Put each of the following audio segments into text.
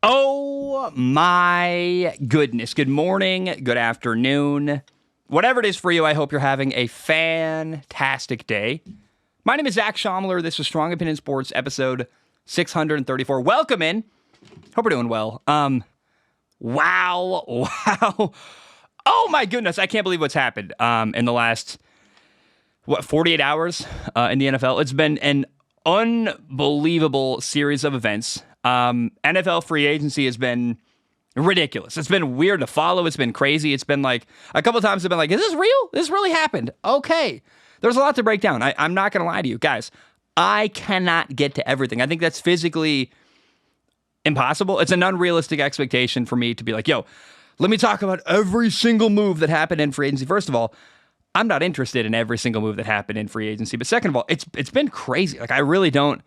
Oh my goodness. Good morning, good afternoon. Whatever it is for you, I hope you're having a fantastic day. My name is Zach Schomler. This is Strong Opinion Sports, episode 634. Welcome in. Hope we're doing well. Wow. Oh my goodness. I can't believe what's happened in the last, 48 hours in the NFL. It's been an unbelievable series of events. NFL free agency has been ridiculous. It's been weird to follow. It's been crazy. It's been like a couple of times I've been like, is this real? This really happened. Okay. There's a lot to break down. I'm not going to lie to you guys. I cannot get to everything. I think that's physically impossible. It's an unrealistic expectation for me to be like, yo, let me talk about every single move that happened in free agency. First of all, I'm not interested in every single move that happened in free agency. But second of all, it's been crazy. Like I really don't.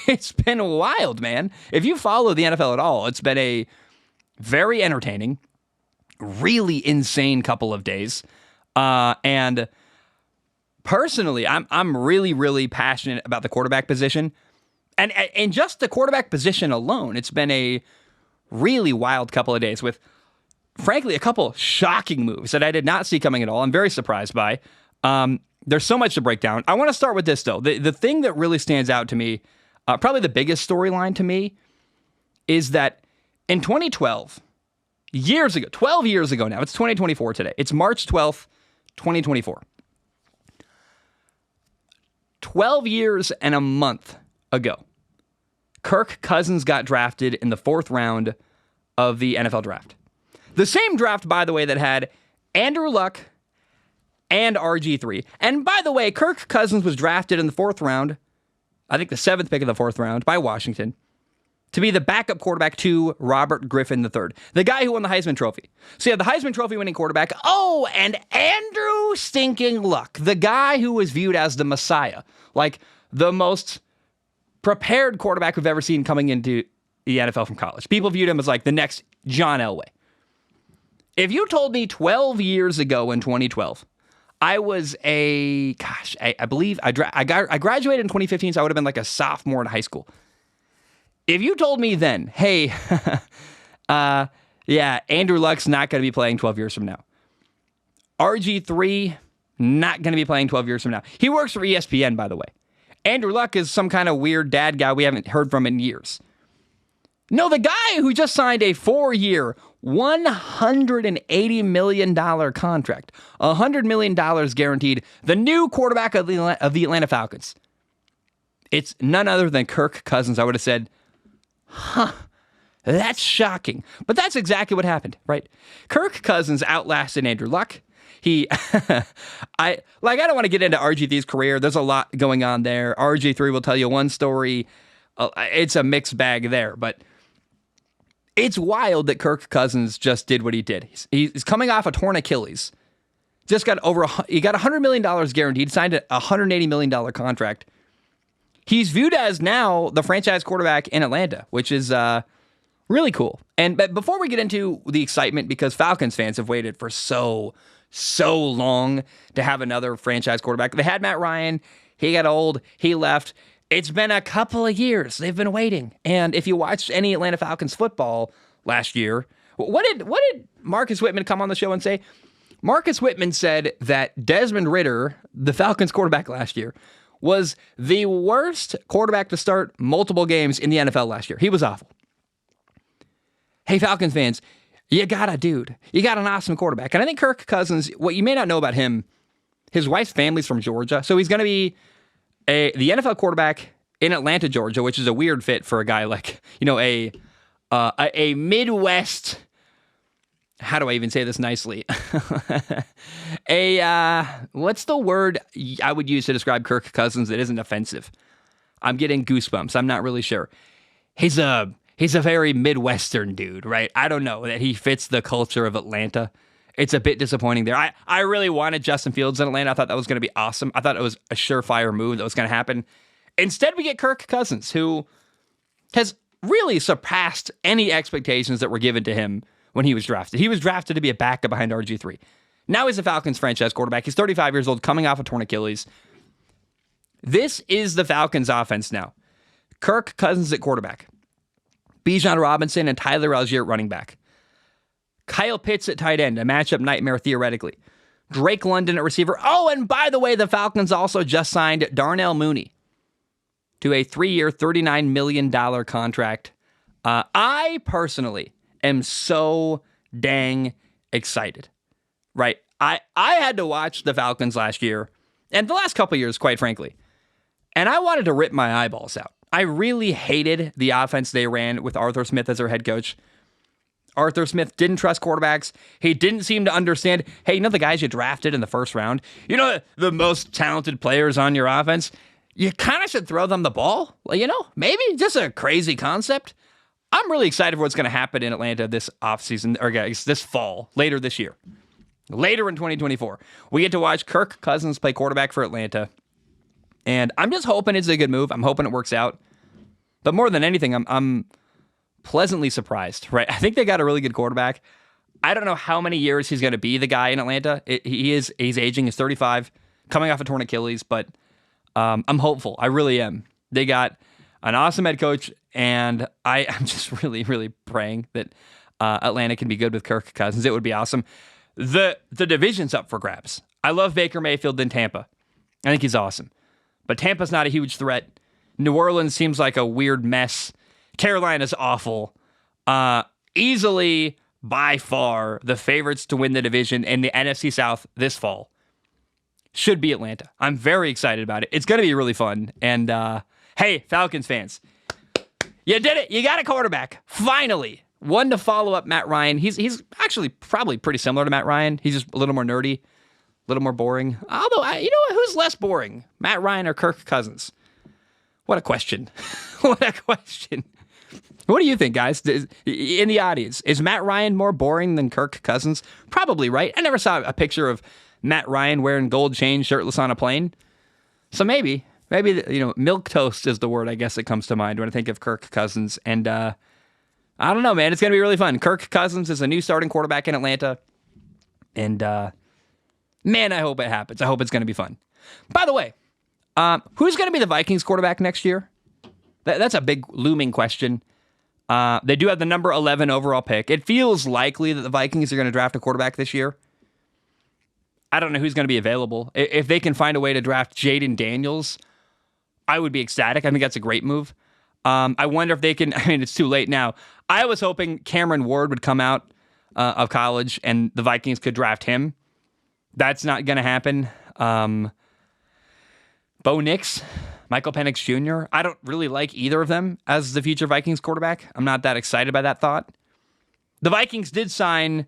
It's been wild, man. If you follow the NFL at all, it's been a very entertaining, really insane couple of days. And personally, I'm really, really passionate about the quarterback position. And just the quarterback position alone, it's been a really wild couple of days with, frankly, a couple shocking moves that I did not see coming at all. I'm very surprised by. There's so much to break down. I want to start with this, though. The thing that really stands out to me, probably the biggest storyline to me, is that in 2012, years ago, 12 years ago now, it's 2024 today. It's March 12th, 2024. 12 years and a month ago, Kirk Cousins got drafted in the 4th round of the NFL draft. The same draft, by the way, that had Andrew Luck and RG3. And by the way, Kirk Cousins was drafted in the 4th round, I think the 7th pick of the 4th round, by Washington, to be the backup quarterback to Robert Griffin III, the guy who won the Heisman Trophy. So you have the Heisman Trophy winning quarterback. Oh, and Andrew stinking Luck, the guy who was viewed as the Messiah, like the most prepared quarterback we've ever seen coming into the NFL from college. People viewed him as like the next John Elway. If you told me 12 years ago in 2012, I was I believe I graduated in 2015, so I would have been like a sophomore in high school. If you told me then, hey, Andrew Luck's not going to be playing 12 years from now. RG3, not going to be playing 12 years from now. He works for ESPN, by the way. Andrew Luck is some kind of weird dad guy we haven't heard from in years. No, the guy who just signed a 4-year, $180 million contract, $100 million guaranteed, the new quarterback of the Atlanta Falcons. It's none other than Kirk Cousins. I would have said, that's shocking. But that's exactly what happened, right? Kirk Cousins outlasted Andrew Luck. I don't want to get into RG3's career. There's a lot going on there. RG3 will tell you one story. It's a mixed bag there, but it's wild that Kirk Cousins just did what he did. He's coming off a torn Achilles. Just got he got $100 million guaranteed, signed a $180 million contract. He's viewed as now the franchise quarterback in Atlanta, which is really cool. But before we get into the excitement, because Falcons fans have waited for so long to have another franchise quarterback. They had Matt Ryan. He got old. He left. It's been a couple of years. They've been waiting. And if you watched any Atlanta Falcons football last year, what did Marcus Whitman come on the show and say? Marcus Whitman said that Desmond Ridder, the Falcons quarterback last year, was the worst quarterback to start multiple games in the NFL last year. He was awful. Hey, Falcons fans, you got an awesome quarterback. And I think Kirk Cousins, what you may not know about him, his wife's family's from Georgia. So he's going to be the NFL quarterback in Atlanta, Georgia, which is a weird fit for a guy like, a Midwest, how do I even say this nicely? What's the word I would use to describe Kirk Cousins that isn't offensive? I'm getting goosebumps. I'm not really sure. He's a very Midwestern dude, right? I don't know that he fits the culture of Atlanta. It's a bit disappointing there. I really wanted Justin Fields in Atlanta. I thought that was going to be awesome. I thought it was a surefire move that was going to happen. Instead, we get Kirk Cousins, who has really surpassed any expectations that were given to him when he was drafted. He was drafted to be a backup behind RG3. Now he's a Falcons franchise quarterback. He's 35 years old, coming off a torn Achilles. This is the Falcons offense now. Kirk Cousins at quarterback. Bijan Robinson and Tyler Algier at running back. Kyle Pitts at tight end, a matchup nightmare theoretically. Drake London at receiver. Oh, and by the way, the Falcons also just signed Darnell Mooney to a 3-year, $39 million contract. I personally am so dang excited, right? I had to watch the Falcons last year, and the last couple of years, quite frankly, and I wanted to rip my eyeballs out. I really hated the offense they ran with Arthur Smith as their head coach. Arthur Smith didn't trust quarterbacks. He didn't seem to understand, hey, you know the guys you drafted in the first round? You know the most talented players on your offense? You kind of should throw them the ball. Well, you know, maybe just a crazy concept. I'm really excited for what's going to happen in Atlanta this offseason, or guys, this fall, later this year. Later in 2024. We get to watch Kirk Cousins play quarterback for Atlanta. And I'm just hoping it's a good move. I'm hoping it works out. But more than anything, I'm pleasantly surprised, right? I think they got a really good quarterback. I don't know how many years he's going to be the guy in Atlanta. He's aging. He's 35, coming off a torn Achilles, but I'm hopeful. I really am. They got an awesome head coach, and I'm just really, really praying that Atlanta can be good with Kirk Cousins. It would be awesome. The division's up for grabs. I love Baker Mayfield in Tampa. I think he's awesome. But Tampa's not a huge threat. New Orleans seems like a weird mess. Carolina's awful. Easily, by far, the favorites to win the division in the NFC South this fall should be Atlanta. I'm very excited about it. It's going to be really fun. And, hey, Falcons fans, you did it. You got a quarterback. Finally. One to follow up Matt Ryan. He's actually probably pretty similar to Matt Ryan. He's just a little more nerdy, a little more boring. Although, you know what? Who's less boring, Matt Ryan or Kirk Cousins? What a question. What a question. What do you think, guys? In the audience, is Matt Ryan more boring than Kirk Cousins? Probably, right? I never saw a picture of Matt Ryan wearing gold chain, shirtless on a plane. So maybe, milk toast is the word, I guess, that comes to mind when I think of Kirk Cousins. And I don't know, man. It's going to be really fun. Kirk Cousins is a new starting quarterback in Atlanta. And, man, I hope it happens. I hope it's going to be fun. By the way, who's going to be the Vikings quarterback next year? That's a big looming question. They do have the number 11 overall pick. It feels likely that the Vikings are going to draft a quarterback this year. I don't know who's going to be available. If they can find a way to draft Jaden Daniels, I would be ecstatic. I think that's a great move. I wonder if they can, it's too late now. I was hoping Cameron Ward would come out of college and the Vikings could draft him. That's not going to happen. Bo Nix, Michael Penix Jr., I don't really like either of them as the future Vikings quarterback. I'm not that excited by that thought. The Vikings did sign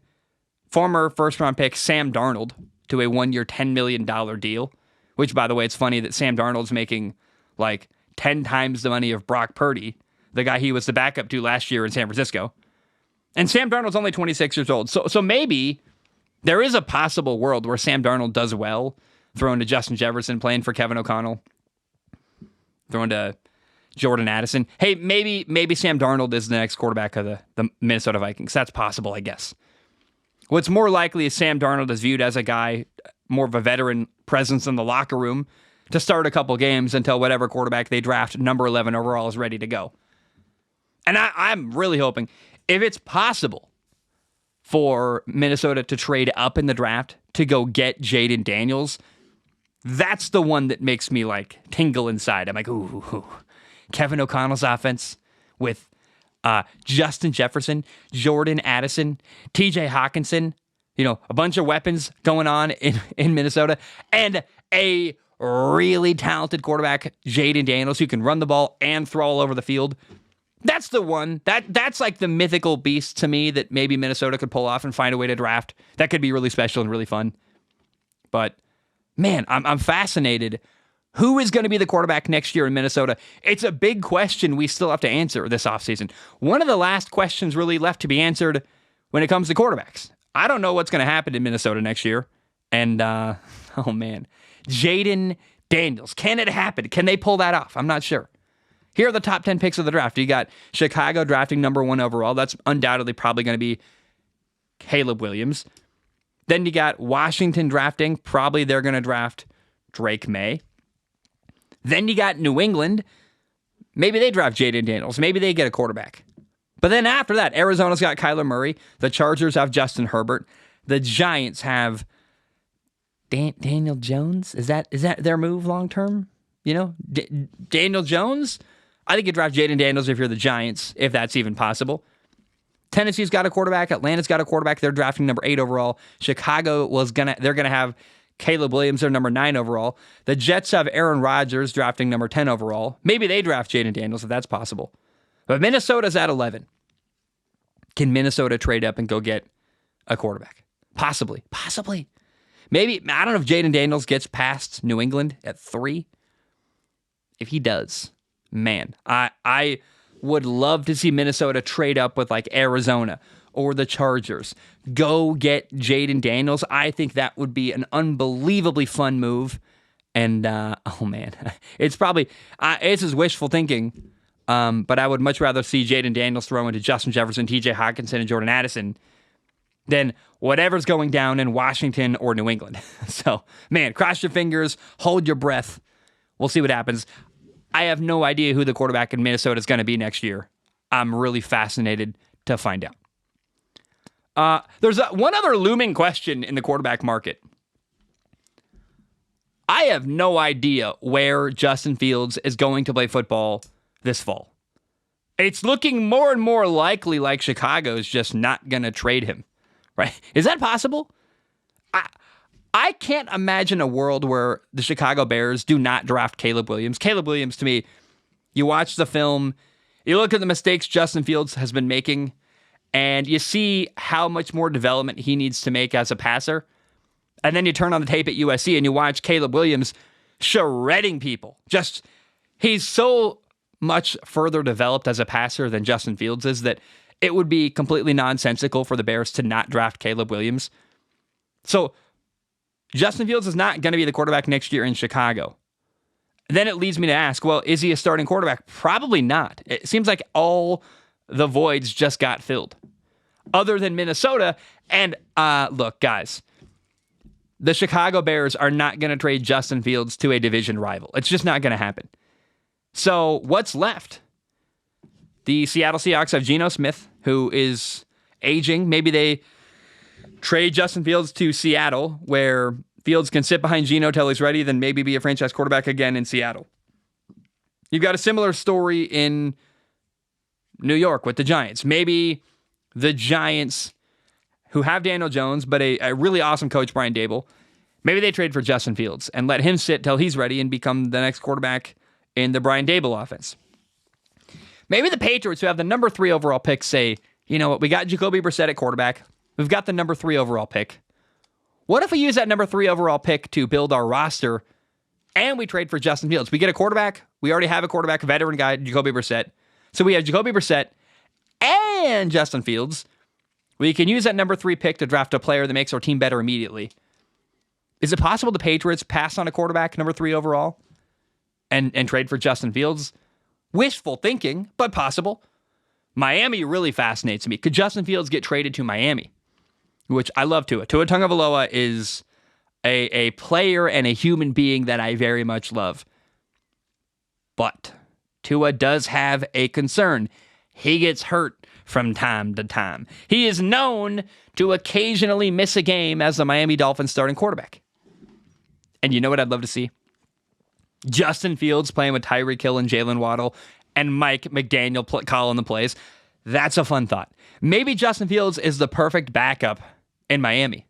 former first-round pick Sam Darnold to a 1-year, $10 million deal, which, by the way, it's funny that Sam Darnold's making like 10 times the money of Brock Purdy, the guy he was the backup to last year in San Francisco. And Sam Darnold's only 26 years old. So maybe there is a possible world where Sam Darnold does well, throwing to Justin Jefferson, playing for Kevin O'Connell, throwing to Jordan Addison. Hey, maybe Sam Darnold is the next quarterback of the Minnesota Vikings. That's possible, I guess. What's more likely is Sam Darnold is viewed as a guy, more of a veteran presence in the locker room to start a couple games until whatever quarterback they draft, number 11 overall, is ready to go. And I'm really hoping, if it's possible for Minnesota to trade up in the draft to go get Jaden Daniels, that's the one that makes me like tingle inside. I'm like, ooh. Kevin O'Connell's offense with Justin Jefferson, Jordan Addison, TJ Hawkinson, a bunch of weapons going on in Minnesota, and a really talented quarterback, Jaden Daniels, who can run the ball and throw all over the field. That's the one. That's like the mythical beast to me that maybe Minnesota could pull off and find a way to draft. That could be really special and really fun. But man, I'm fascinated. Who is going to be the quarterback next year in Minnesota? It's a big question we still have to answer this offseason. One of the last questions really left to be answered when it comes to quarterbacks. I don't know what's going to happen in Minnesota next year. And, oh man, Jaden Daniels. Can it happen? Can they pull that off? I'm not sure. Here are the top 10 picks of the draft. You got Chicago drafting number 1 overall. That's undoubtedly probably going to be Caleb Williams. Then you got Washington drafting. Probably they're going to draft Drake May. Then you got New England. Maybe they draft Jaden Daniels. Maybe they get a quarterback. But then after that, Arizona's got Kyler Murray. The Chargers have Justin Herbert. The Giants have Daniel Jones. Is that their move long term? You know, Daniel Jones? I think you draft Jaden Daniels if you're the Giants, if that's even possible. Tennessee's got a quarterback. Atlanta's got a quarterback. They're drafting number 8 overall. Chicago they're gonna have Caleb Williams. They're number 9 overall. The Jets have Aaron Rodgers drafting number 10 overall. Maybe they draft Jaden Daniels if that's possible. But Minnesota's at 11. Can Minnesota trade up and go get a quarterback? Possibly. Maybe, I don't know if Jaden Daniels gets past New England at 3. If he does, man, I would love to see Minnesota trade up with like Arizona or the Chargers. Go get Jaden Daniels. I think that would be an unbelievably fun move. And, oh man, it's probably, it's just wishful thinking. But I would much rather see Jaden Daniels throw into Justin Jefferson, TJ Hockenson, and Jordan Addison than whatever's going down in Washington or New England. So, man, cross your fingers, hold your breath. We'll see what happens. I have no idea who the quarterback in Minnesota is going to be next year. I'm really fascinated to find out. There's one other looming question in the quarterback market. I have no idea where Justin Fields is going to play football this fall. It's looking more and more likely like Chicago's just not going to trade him. Right? Is that possible? I can't imagine a world where the Chicago Bears do not draft Caleb Williams. Caleb Williams, to me, you watch the film, you look at the mistakes Justin Fields has been making, and you see how much more development he needs to make as a passer. And then you turn on the tape at USC and you watch Caleb Williams shredding people. He's so much further developed as a passer than Justin Fields is that it would be completely nonsensical for the Bears to not draft Caleb Williams. So Justin Fields is not going to be the quarterback next year in Chicago. Then it leads me to ask, well, is he a starting quarterback? Probably not. It seems like all the voids just got filled. Other than Minnesota. And look, guys, the Chicago Bears are not going to trade Justin Fields to a division rival. It's just not going to happen. So what's left? The Seattle Seahawks have Geno Smith, who is aging. Maybe they trade Justin Fields to Seattle, where Fields can sit behind Geno till he's ready, then maybe be a franchise quarterback again in Seattle. You've got a similar story in New York with the Giants. Maybe the Giants, who have Daniel Jones, but a really awesome coach, Brian Daboll, maybe they trade for Justin Fields and let him sit till he's ready and become the next quarterback in the Brian Daboll offense. Maybe the Patriots, who have the number 3 overall pick, say, you know what, we got Jacoby Brissett at quarterback. We've got the number 3 overall pick. What if we use that number 3 overall pick to build our roster and we trade for Justin Fields? We get a quarterback. We already have a quarterback, a veteran guy, Jacoby Brissett. So we have Jacoby Brissett and Justin Fields. We can use that number 3 pick to draft a player that makes our team better immediately. Is it possible the Patriots pass on a quarterback, number 3 overall, and trade for Justin Fields? Wishful thinking, but possible. Miami really fascinates me. Could Justin Fields get traded to Miami? Which I love Tua. Tua Tagovailoa is a player and a human being that I very much love. But Tua does have a concern. He gets hurt from time to time. He is known to occasionally miss a game as the Miami Dolphins starting quarterback. And you know what I'd love to see? Justin Fields playing with Tyreek Hill and Jalen Waddle and Mike McDaniel calling the plays. That's a fun thought. Maybe Justin Fields is the perfect backup in Miami.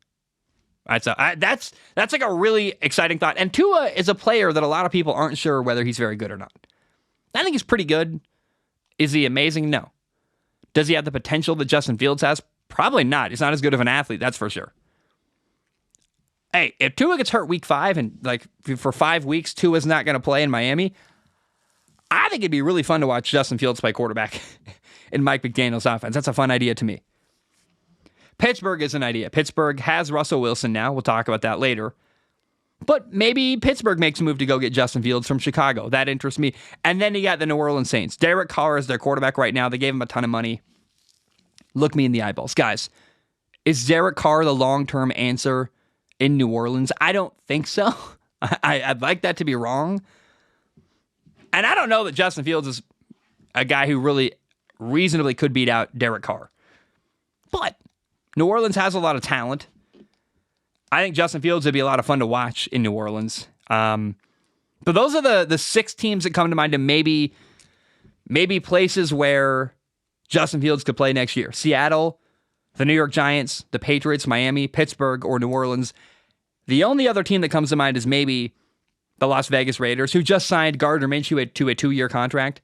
All right, so that's like a really exciting thought. And Tua is a player that a lot of people aren't sure whether he's very good or not. I think he's pretty good. Is he amazing? No. Does he have the potential that Justin Fields has? Probably not. He's not as good of an athlete, that's for sure. Hey, if Tua gets hurt week 5 and like for 5 weeks, Tua's not going to play in Miami, I think it'd be really fun to watch Justin Fields play quarterback in Mike McDaniel's offense. That's a fun idea to me. Pittsburgh is an idea. Pittsburgh has Russell Wilson now. We'll talk about that later. But maybe Pittsburgh makes a move to go get Justin Fields from Chicago. That interests me. And then you got the New Orleans Saints. Derrick Carr is their quarterback right now. They gave him a ton of money. Look me in the eyeballs. Guys, is Derrick Carr the long-term answer in New Orleans? I don't think so. I'd like that to be wrong. And I don't know that Justin Fields is a guy who really reasonably could beat out Derrick Carr. But New Orleans has a lot of talent. I think Justin Fields would be a lot of fun to watch in New Orleans. But those are the 6 teams that come to mind, and maybe places where Justin Fields could play next year. Seattle, the New York Giants, the Patriots, Miami, Pittsburgh, or New Orleans. The only other team that comes to mind is maybe the Las Vegas Raiders, who just signed Gardner Minshew to a 2-year contract.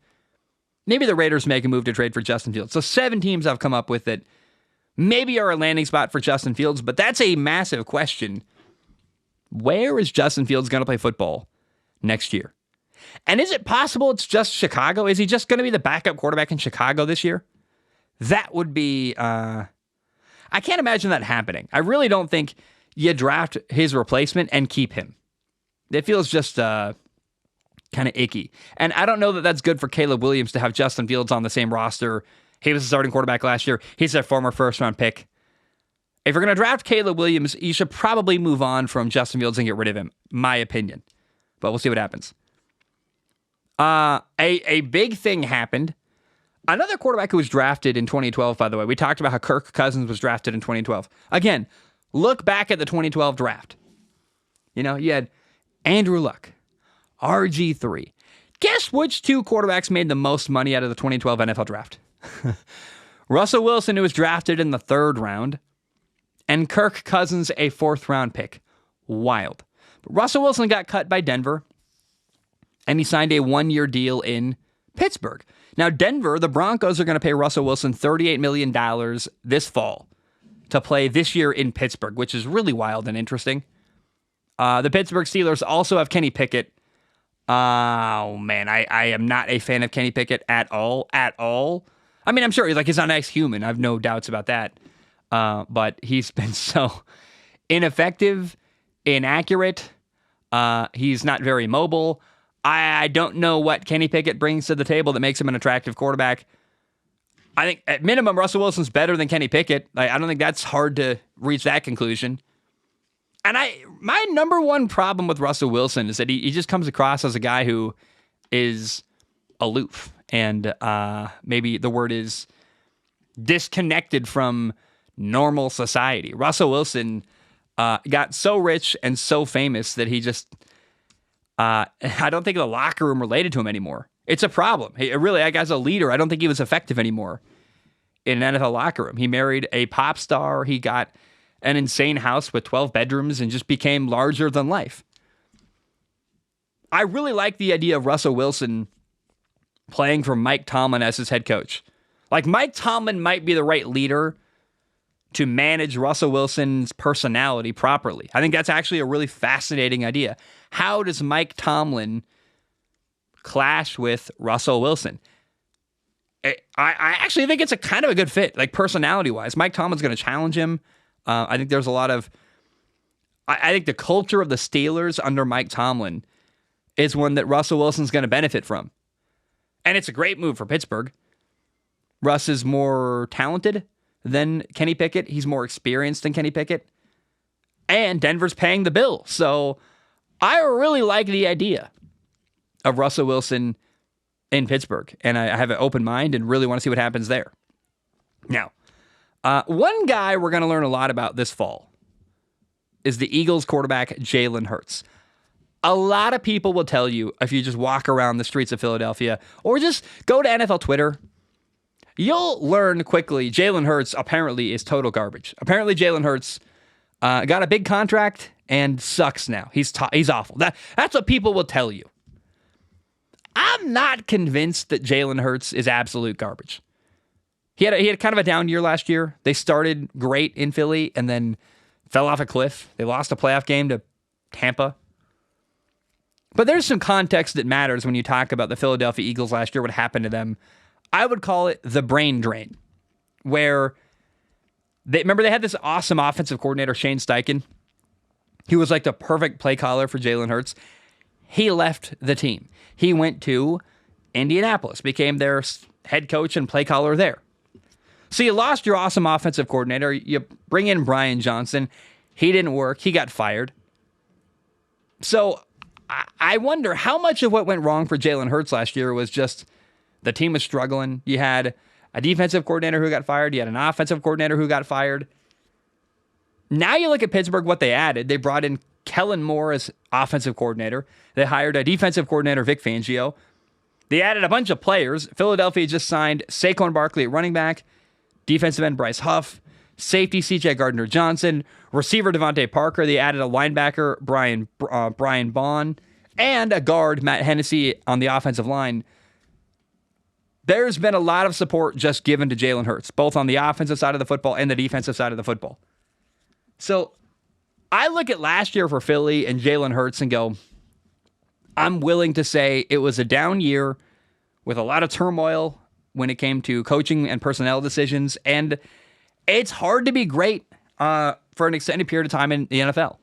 Maybe the Raiders make a move to trade for Justin Fields. So 7 teams I've come up with that maybe are a landing spot for Justin Fields, but that's a massive question. Where is Justin Fields going to play football next year? And is it possible it's just Chicago? Is he just going to be the backup quarterback in Chicago this year? That would be... I can't imagine that happening. I really don't think you draft his replacement and keep him. It feels just kind of icky. And I don't know that that's good for Caleb Williams to have Justin Fields on the same roster. He was the starting quarterback last year. He's a former first-round pick. If you're going to draft Caleb Williams, you should probably move on from Justin Fields and get rid of him, my opinion. But we'll see what happens. A big thing happened. Another quarterback who was drafted in 2012, by the way. We talked about how Kirk Cousins was drafted in 2012. Again, look back at the 2012 draft. You had Andrew Luck, RG3. Guess which 2 quarterbacks made the most money out of the 2012 NFL draft? Russell Wilson, who was drafted in the 3rd round, and Kirk Cousins, a 4th-round pick. Wild. But Russell Wilson got cut by Denver, and he signed a 1-year deal in Pittsburgh. Now, Denver, the Broncos are going to pay Russell Wilson $38 million this fall to play this year in Pittsburgh, which is really wild and interesting. The Pittsburgh Steelers also have Kenny Pickett. Oh, man, I am not a fan of Kenny Pickett at all. I mean, I'm sure he's not a nice human. I have no doubts about that. But he's been so ineffective, inaccurate. He's not very mobile. I don't know what Kenny Pickett brings to the table that makes him an attractive quarterback. I think at minimum, Russell Wilson's better than Kenny Pickett. I don't think that's hard to reach that conclusion. And my number one problem with Russell Wilson is that he just comes across as a guy who is aloof. And maybe the word is disconnected from normal society. Russell Wilson got so rich and so famous that he just... I don't think the locker room related to him anymore. It's a problem. Really, as a leader, I don't think he was effective anymore in an NFL locker room. He married a pop star. He got an insane house with 12 bedrooms and just became larger than life. I really like the idea of Russell Wilson playing for Mike Tomlin as his head coach. Mike Tomlin might be the right leader to manage Russell Wilson's personality properly. I think that's actually a really fascinating idea. How does Mike Tomlin clash with Russell Wilson? I actually think it's a kind of a good fit, personality-wise. Mike Tomlin's going to challenge him. I think there's a lot of... I think the culture of the Steelers under Mike Tomlin is one that Russell Wilson's going to benefit from. And it's a great move for Pittsburgh. Russ is more talented than Kenny Pickett. He's more experienced than Kenny Pickett. And Denver's paying the bill. So I really like the idea of Russell Wilson in Pittsburgh. And I have an open mind and really want to see what happens there. Now, one guy we're going to learn a lot about this fall is the Eagles quarterback, Jalen Hurts. A lot of people will tell you, if you just walk around the streets of Philadelphia or just go to NFL Twitter, you'll learn quickly Jalen Hurts apparently is total garbage. Apparently Jalen Hurts got a big contract and sucks now. He's awful. That's what people will tell you. I'm not convinced that Jalen Hurts is absolute garbage. He had kind of a down year last year. They started great in Philly and then fell off a cliff. They lost a playoff game to Tampa. But there's some context that matters when you talk about the Philadelphia Eagles last year, what happened to them. I would call it the brain drain, where they had this awesome offensive coordinator, Shane Steichen. He was like the perfect play caller for Jalen Hurts. He left the team. He went to Indianapolis, became their head coach and play caller there. So you lost your awesome offensive coordinator. You bring in Brian Johnson. He didn't work. He got fired. So I wonder how much of what went wrong for Jalen Hurts last year was just the team was struggling. You had a defensive coordinator who got fired. You had an offensive coordinator who got fired. Now you look at Pittsburgh, what they added. They brought in Kellen Moore as offensive coordinator. They hired a defensive coordinator, Vic Fangio. They added a bunch of players. Philadelphia just signed Saquon Barkley at running back, defensive end Bryce Huff, safety C.J. Gardner-Johnson, receiver Devontae Parker. They added a linebacker, Brian Bond, and a guard, Matt Hennessy, on the offensive line. There's been a lot of support just given to Jalen Hurts, both on the offensive side of the football and the defensive side of the football. So I look at last year for Philly and Jalen Hurts and go, I'm willing to say it was a down year with a lot of turmoil when it came to coaching and personnel decisions, and it's hard to be great for an extended period of time in the NFL.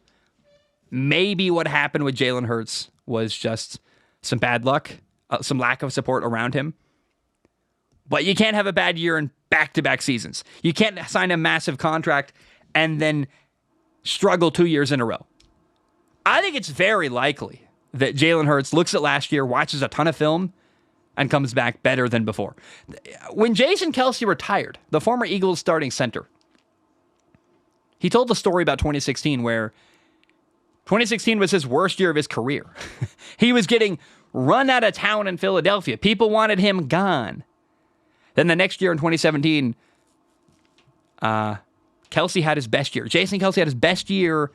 Maybe what happened with Jalen Hurts was just some bad luck, some lack of support around him. But you can't have a bad year in back-to-back seasons. You can't sign a massive contract and then struggle 2 years in a row. I think it's very likely that Jalen Hurts looks at last year, watches a ton of film, and comes back better than before. When Jason Kelce retired, the former Eagles starting center, he told the story about 2016 where 2016 was his worst year of his career. He was getting run out of town in Philadelphia. People wanted him gone. Then the next year in 2017, Kelce had his best year. Jason Kelce had his best year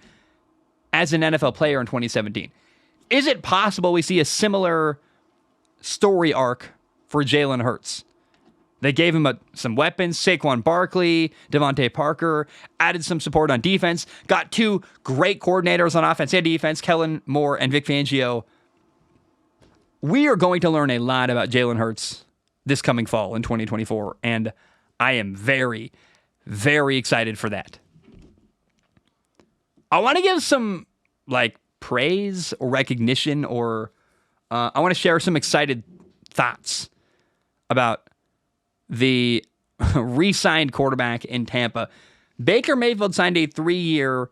as an NFL player in 2017. Is it possible we see a similar story arc for Jalen Hurts? They gave him some weapons, Saquon Barkley, Devontae Parker, added some support on defense, got two great coordinators on offense and defense, Kellen Moore and Vic Fangio. We are going to learn a lot about Jalen Hurts this coming fall in 2024, and I am very, very excited for that. I want to give some praise or recognition, or I want to share some excited thoughts about the re-signed quarterback in Tampa. Baker Mayfield signed a 3-year,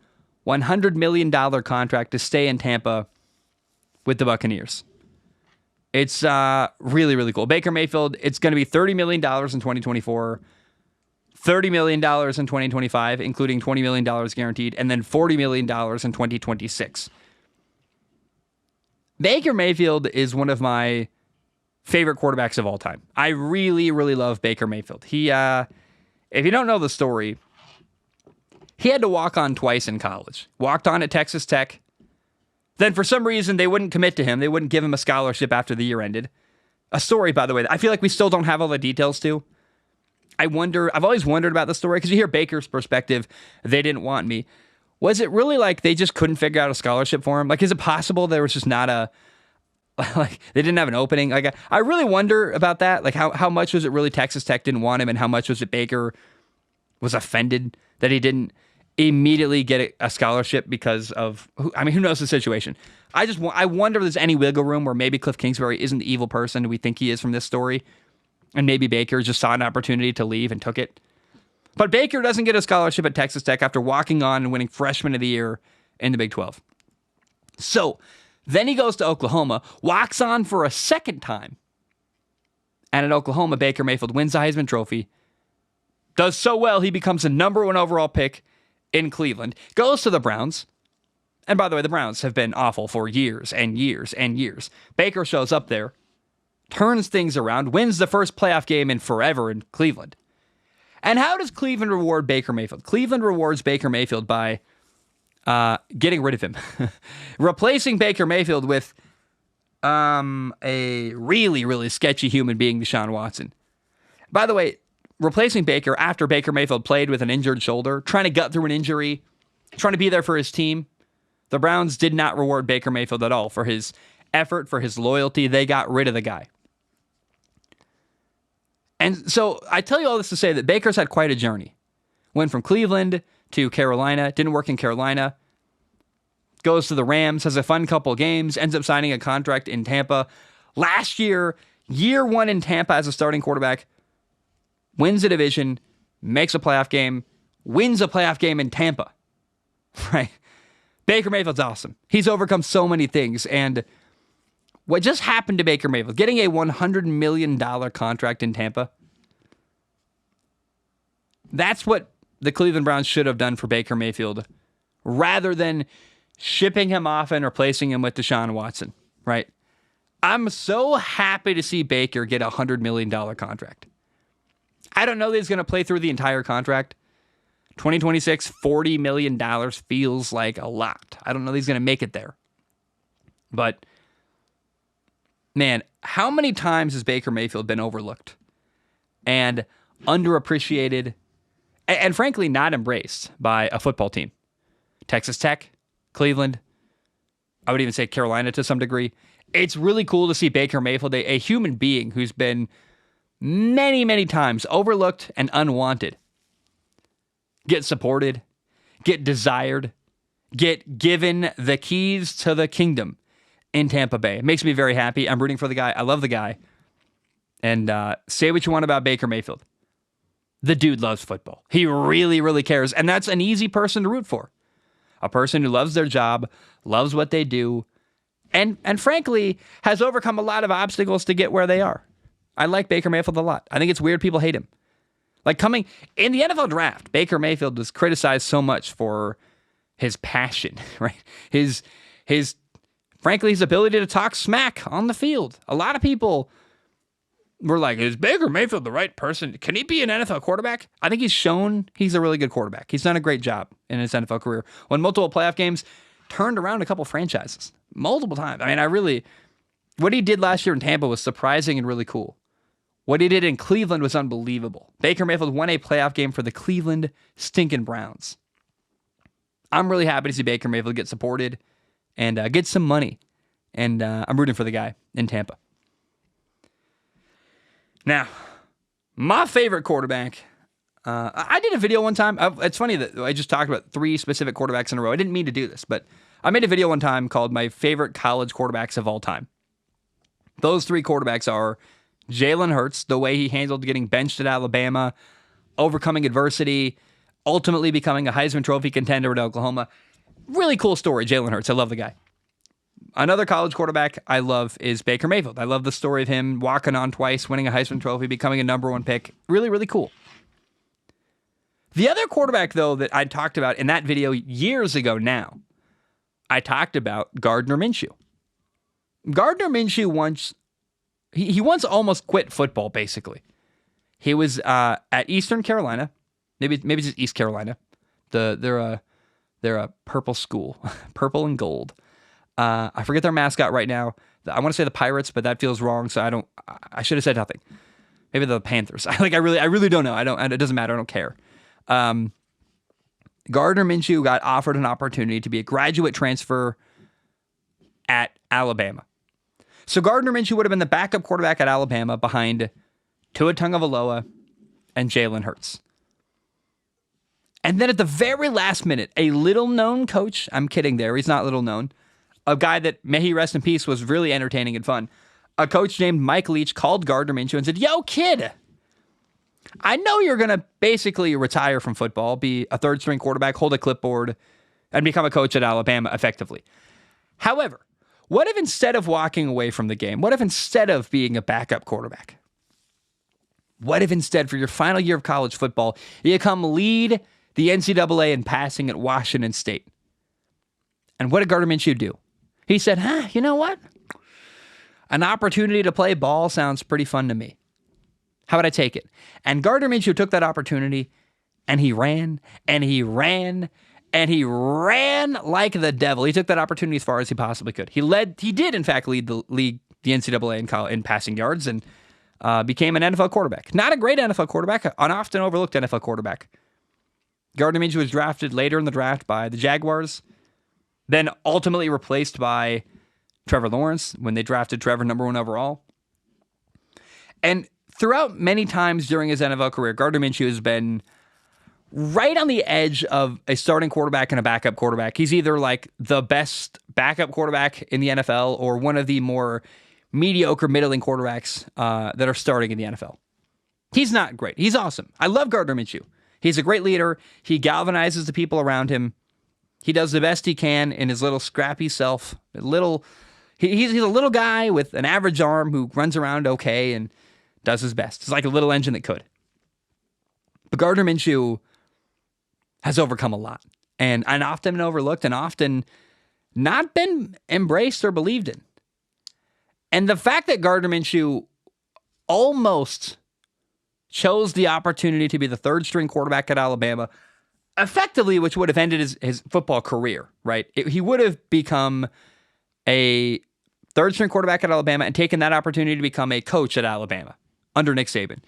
$100 million contract to stay in Tampa with the Buccaneers. It's really, really cool. Baker Mayfield, it's going to be $30 million in 2024, $30 million in 2025, including $20 million guaranteed, and then $40 million in 2026. Baker Mayfield is one of my favorite quarterbacks of all time. I really, really love Baker Mayfield. He, if you don't know the story, he had to walk on twice in college. Walked on at Texas Tech. Then for some reason, they wouldn't commit to him. They wouldn't give him a scholarship after the year ended. A story, by the way, I feel like we still don't have all the details to. I've always wondered about the story, because you hear Baker's perspective, they didn't want me. Was it really like they just couldn't figure out a scholarship for him? Is it possible there was just not they didn't have an opening? I really wonder about that. How much was it really Texas Tech didn't want him, and how much was it Baker was offended that he didn't immediately get a scholarship because of, who knows the situation? I wonder if there's any wiggle room where maybe Cliff Kingsbury isn't the evil person we think he is from this story, and maybe Baker just saw an opportunity to leave and took it. But Baker doesn't get a scholarship at Texas Tech after walking on and winning Freshman of the Year in the Big 12. So then he goes to Oklahoma, walks on for a second time, and at Oklahoma, Baker Mayfield wins the Heisman Trophy, does so well he becomes the number 1 overall pick in Cleveland, goes to the Browns. And by the way, the Browns have been awful for years and years and years. Baker shows up there, turns things around, wins the first playoff game in forever in Cleveland. And how does Cleveland reward Baker Mayfield? Cleveland rewards Baker Mayfield by getting rid of him. Replacing Baker Mayfield with a really, really sketchy human being, Deshaun Watson. By the way, replacing Baker after Baker Mayfield played with an injured shoulder, trying to gut through an injury, trying to be there for his team. The Browns did not reward Baker Mayfield at all for his effort, for his loyalty. They got rid of the guy. And so I tell you all this to say that Baker's had quite a journey. Went from Cleveland to Carolina, didn't work in Carolina, goes to the Rams, has a fun couple games, ends up signing a contract in Tampa. Last year, year 1 in Tampa as a starting quarterback, wins a division, makes a playoff game, wins a playoff game in Tampa. Right? Baker Mayfield's awesome. He's overcome so many things, and what just happened to Baker Mayfield, getting a $100 million contract in Tampa, That's what the Cleveland Browns should have done for Baker Mayfield rather than shipping him off and replacing him with Deshaun Watson, right? I'm so happy to see Baker get a $100 million contract. I don't know that he's going to play through the entire contract. 2026, $40 million feels like a lot. I don't know that he's going to make it there. But, man, how many times has Baker Mayfield been overlooked and underappreciated and frankly not embraced by a football team? Texas Tech, Cleveland, I would even say Carolina to some degree. It's really cool to see Baker Mayfield, a human being who's been many, many times overlooked and unwanted, get supported, get desired, get given the keys to the kingdom in Tampa Bay. It makes me very happy. I'm rooting for the guy. I love the guy. And say what you want about Baker Mayfield. The dude loves football. He really, really cares. And that's an easy person to root for. A person who loves their job, loves what they do, and frankly, has overcome a lot of obstacles to get where they are. I like Baker Mayfield a lot. I think it's weird people hate him. Like coming in the NFL draft, Baker Mayfield was criticized so much for his passion, right? His frankly, his ability to talk smack on the field. A lot of people were like, is Baker Mayfield the right person? Can he be an NFL quarterback? I think he's shown he's a really good quarterback. He's done a great job in his NFL career. Won multiple playoff games, turned around a couple franchises multiple times. I mean, what he did last year in Tampa was surprising and really cool. What he did in Cleveland was unbelievable. Baker Mayfield won a playoff game for the Cleveland stinking Browns. I'm really happy to see Baker Mayfield get supported and get some money. And I'm rooting for the guy in Tampa. Now, my favorite quarterback, I did a video one time. It's funny that I just talked about 3 specific quarterbacks in a row. I didn't mean to do this, but I made a video one time called My Favorite College Quarterbacks of All Time. Those 3 quarterbacks are Jalen Hurts, the way he handled getting benched at Alabama, overcoming adversity, ultimately becoming a Heisman Trophy contender at Oklahoma. Really cool story, Jalen Hurts. I love the guy. Another college quarterback I love is Baker Mayfield. I love the story of him walking on twice, winning a Heisman Trophy, becoming a number 1 pick. Really, really cool. The other quarterback, though, that I talked about in that video years ago now, I talked about Gardner Minshew. Gardner Minshew once almost quit football, basically. He was at Eastern Carolina. Maybe it's just East Carolina. They're a purple school, purple and gold. I forget their mascot right now. I want to say the Pirates, but that feels wrong. So I should have said nothing. Maybe the Panthers. I really don't know. It doesn't matter. I don't care. Gardner Minshew got offered an opportunity to be a graduate transfer at Alabama. So Gardner Minshew would have been the backup quarterback at Alabama behind Tua Tagovailoa and Jalen Hurts. And then at the very last minute, a little-known coach, I'm kidding there, he's not little-known, a guy that, may he rest in peace, was really entertaining and fun, a coach named Mike Leach called Gardner Minshew and said, yo, kid, I know you're going to basically retire from football, be a third-string quarterback, hold a clipboard, and become a coach at Alabama effectively. However, what if instead of walking away from the game, what if instead of being a backup quarterback, what if instead for your final year of college football, you come lead the NCAA in passing at Washington State? And what did Gardner Minshew do? He said, you know what? An opportunity to play ball sounds pretty fun to me. How would I take it? And Gardner Minshew took that opportunity and he ran and he ran and he ran like the devil. He took that opportunity as far as he possibly could. He did in fact lead the league, the NCAA in passing yards, and became an NFL quarterback. Not a great NFL quarterback, an often overlooked NFL quarterback. Gardner Minshew was drafted later in the draft by the Jaguars, then ultimately replaced by Trevor Lawrence when they drafted Trevor number 1 overall. And throughout many times during his NFL career, Gardner Minshew has been right on the edge of a starting quarterback and a backup quarterback. He's either like the best backup quarterback in the NFL or one of the more mediocre middling quarterbacks that are starting in the NFL. He's not great. He's awesome. I love Gardner Minshew. He's a great leader. He galvanizes the people around him. He does the best he can in his little scrappy self. He's a little guy with an average arm who runs around okay and does his best. It's like a little engine that could. But Gardner Minshew has overcome a lot and often been overlooked and often not been embraced or believed in. And the fact that Gardner Minshew almost chose the opportunity to be the third string quarterback at Alabama, effectively, which would have ended his football career, right? He would have become a third string quarterback at Alabama and taken that opportunity to become a coach at Alabama under Nick Saban,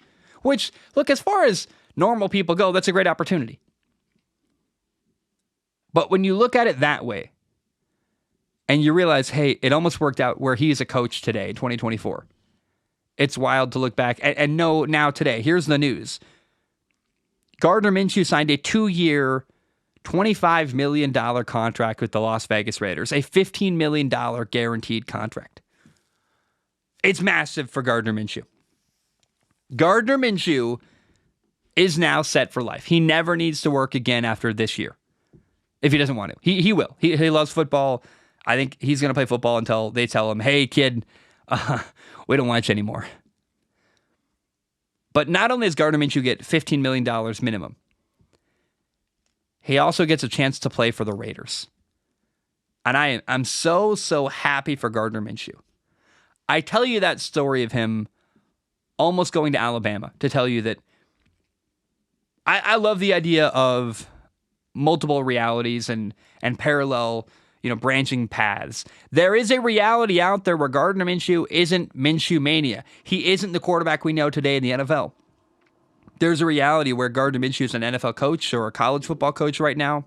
which, look, as far as normal people go, that's a great opportunity. But when you look at it that way and you realize, hey, it almost worked out where he is a coach today in 2024. It's wild to look back and know now today. Here's the news. Gardner Minshew signed a 2-year, $25 million contract with the Las Vegas Raiders, a $15 million guaranteed contract. It's massive for Gardner Minshew. Gardner Minshew is now set for life. He never needs to work again after this year. If he doesn't want to. He will. He loves football. I think he's going to play football until they tell him, hey, kid, we don't want you anymore. But not only does Gardner Minshew get $15 million minimum, he also gets a chance to play for the Raiders. And I'm so happy for Gardner Minshew. I tell you that story of him almost going to Alabama to tell you that I love the idea of multiple realities and parallel, branching paths. There is a reality out there where Gardner Minshew isn't Minshew mania. He isn't the quarterback we know today in the NFL. There's a reality where Gardner Minshew is an NFL coach or a college football coach right now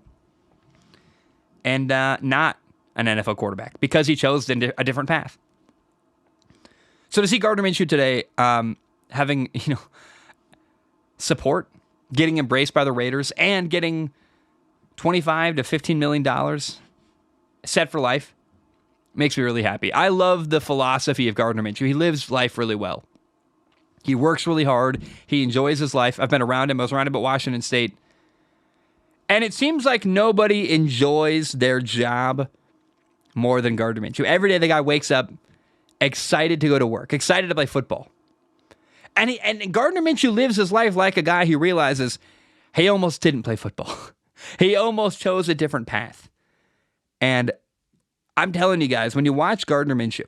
and not an NFL quarterback because he chose a different path. So to see Gardner Minshew today having, support, getting embraced by the Raiders, and getting $25 to $15 million set for life makes me really happy. I love the philosophy of Gardner Minshew. He lives life really well. He works really hard. He enjoys his life. I've been around him. I was around him at Washington State. And it seems like nobody enjoys their job more than Gardner Minshew. Every day the guy wakes up excited to go to work, excited to play football. And Gardner Minshew lives his life like a guy who realizes he almost didn't play football. He almost chose a different path. And I'm telling you guys, when you watch Gardner Minshew,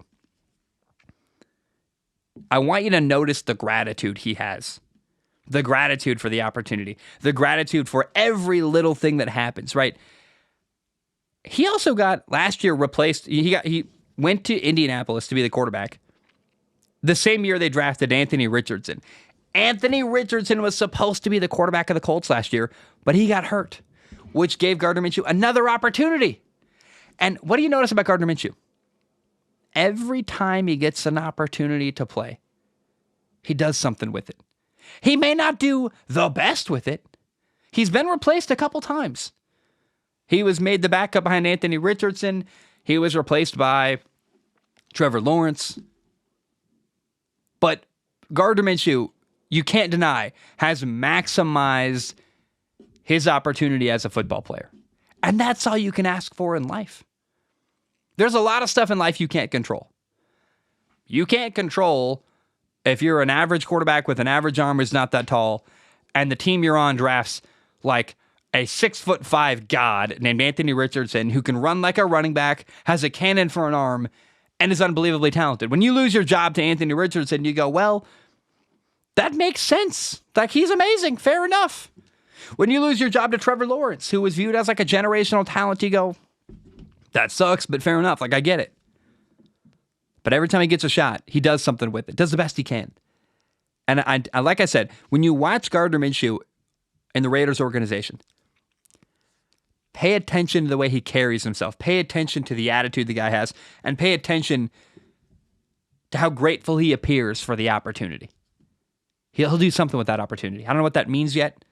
I want you to notice the gratitude he has. The gratitude for the opportunity. The gratitude for every little thing that happens, right? He also got last year replaced. He went to Indianapolis to be the quarterback. The same year they drafted Anthony Richardson. Anthony Richardson was supposed to be the quarterback of the Colts last year, but he got hurt, which gave Gardner Minshew another opportunity. And what do you notice about Gardner Minshew? Every time he gets an opportunity to play, he does something with it. He may not do the best with it. He's been replaced a couple times. He was made the backup behind Anthony Richardson. He was replaced by Trevor Lawrence. But Gardner Minshew, you can't deny, has maximized his opportunity as a football player. And that's all you can ask for in life. There's a lot of stuff in life you can't control. You can't control if you're an average quarterback with an average arm who's not that tall, and the team you're on drafts like a 6'5" god named Anthony Richardson who can run like a running back, has a cannon for an arm, and is unbelievably talented. When you lose your job to Anthony Richardson, you go, well, that makes sense. Like, he's amazing. Fair enough. When you lose your job to Trevor Lawrence, who was viewed as like a generational talent, you go, that sucks, but fair enough. Like, I get it. But every time he gets a shot, he does something with it, does the best he can. And I like I said, when you watch Gardner Minshew in the Raiders organization, pay attention to the way he carries himself. Pay attention to the attitude the guy has, and pay attention to how grateful he appears for the opportunity. He'll do something with that opportunity. I don't know what that means yet,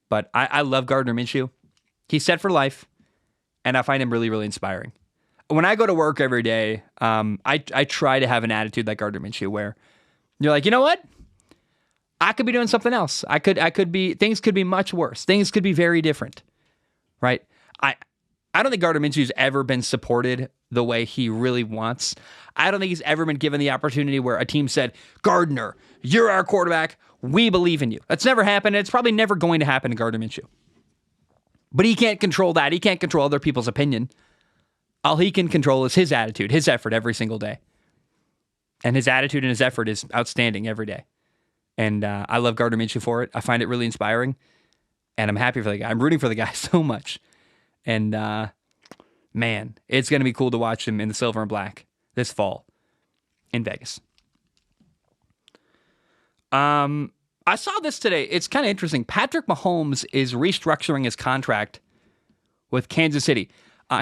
but I love Gardner Minshew. He's set for life, and I find him really, really inspiring. When I go to work every day, I try to have an attitude like Gardner Minshew, where you're like, you know what? I could be doing something else. Things could be much worse. Things could be very different, right? I don't think Gardner Minshew's ever been supported the way he really wants. I don't think he's ever been given the opportunity where a team said, Gardner, you're our quarterback. We believe in you. That's never happened, and it's probably never going to happen to Gardner Minshew. But he can't control that. He can't control other people's opinion. All he can control is his attitude, his effort every single day. And his attitude and his effort is outstanding every day. And I love Gardner Minshew for it. I find it really inspiring. And I'm happy for the guy. I'm rooting for the guy so much. And man, it's going to be cool to watch him in the silver and black this fall in Vegas. I saw this today. It's kind of interesting. Patrick Mahomes is restructuring his contract with Kansas City.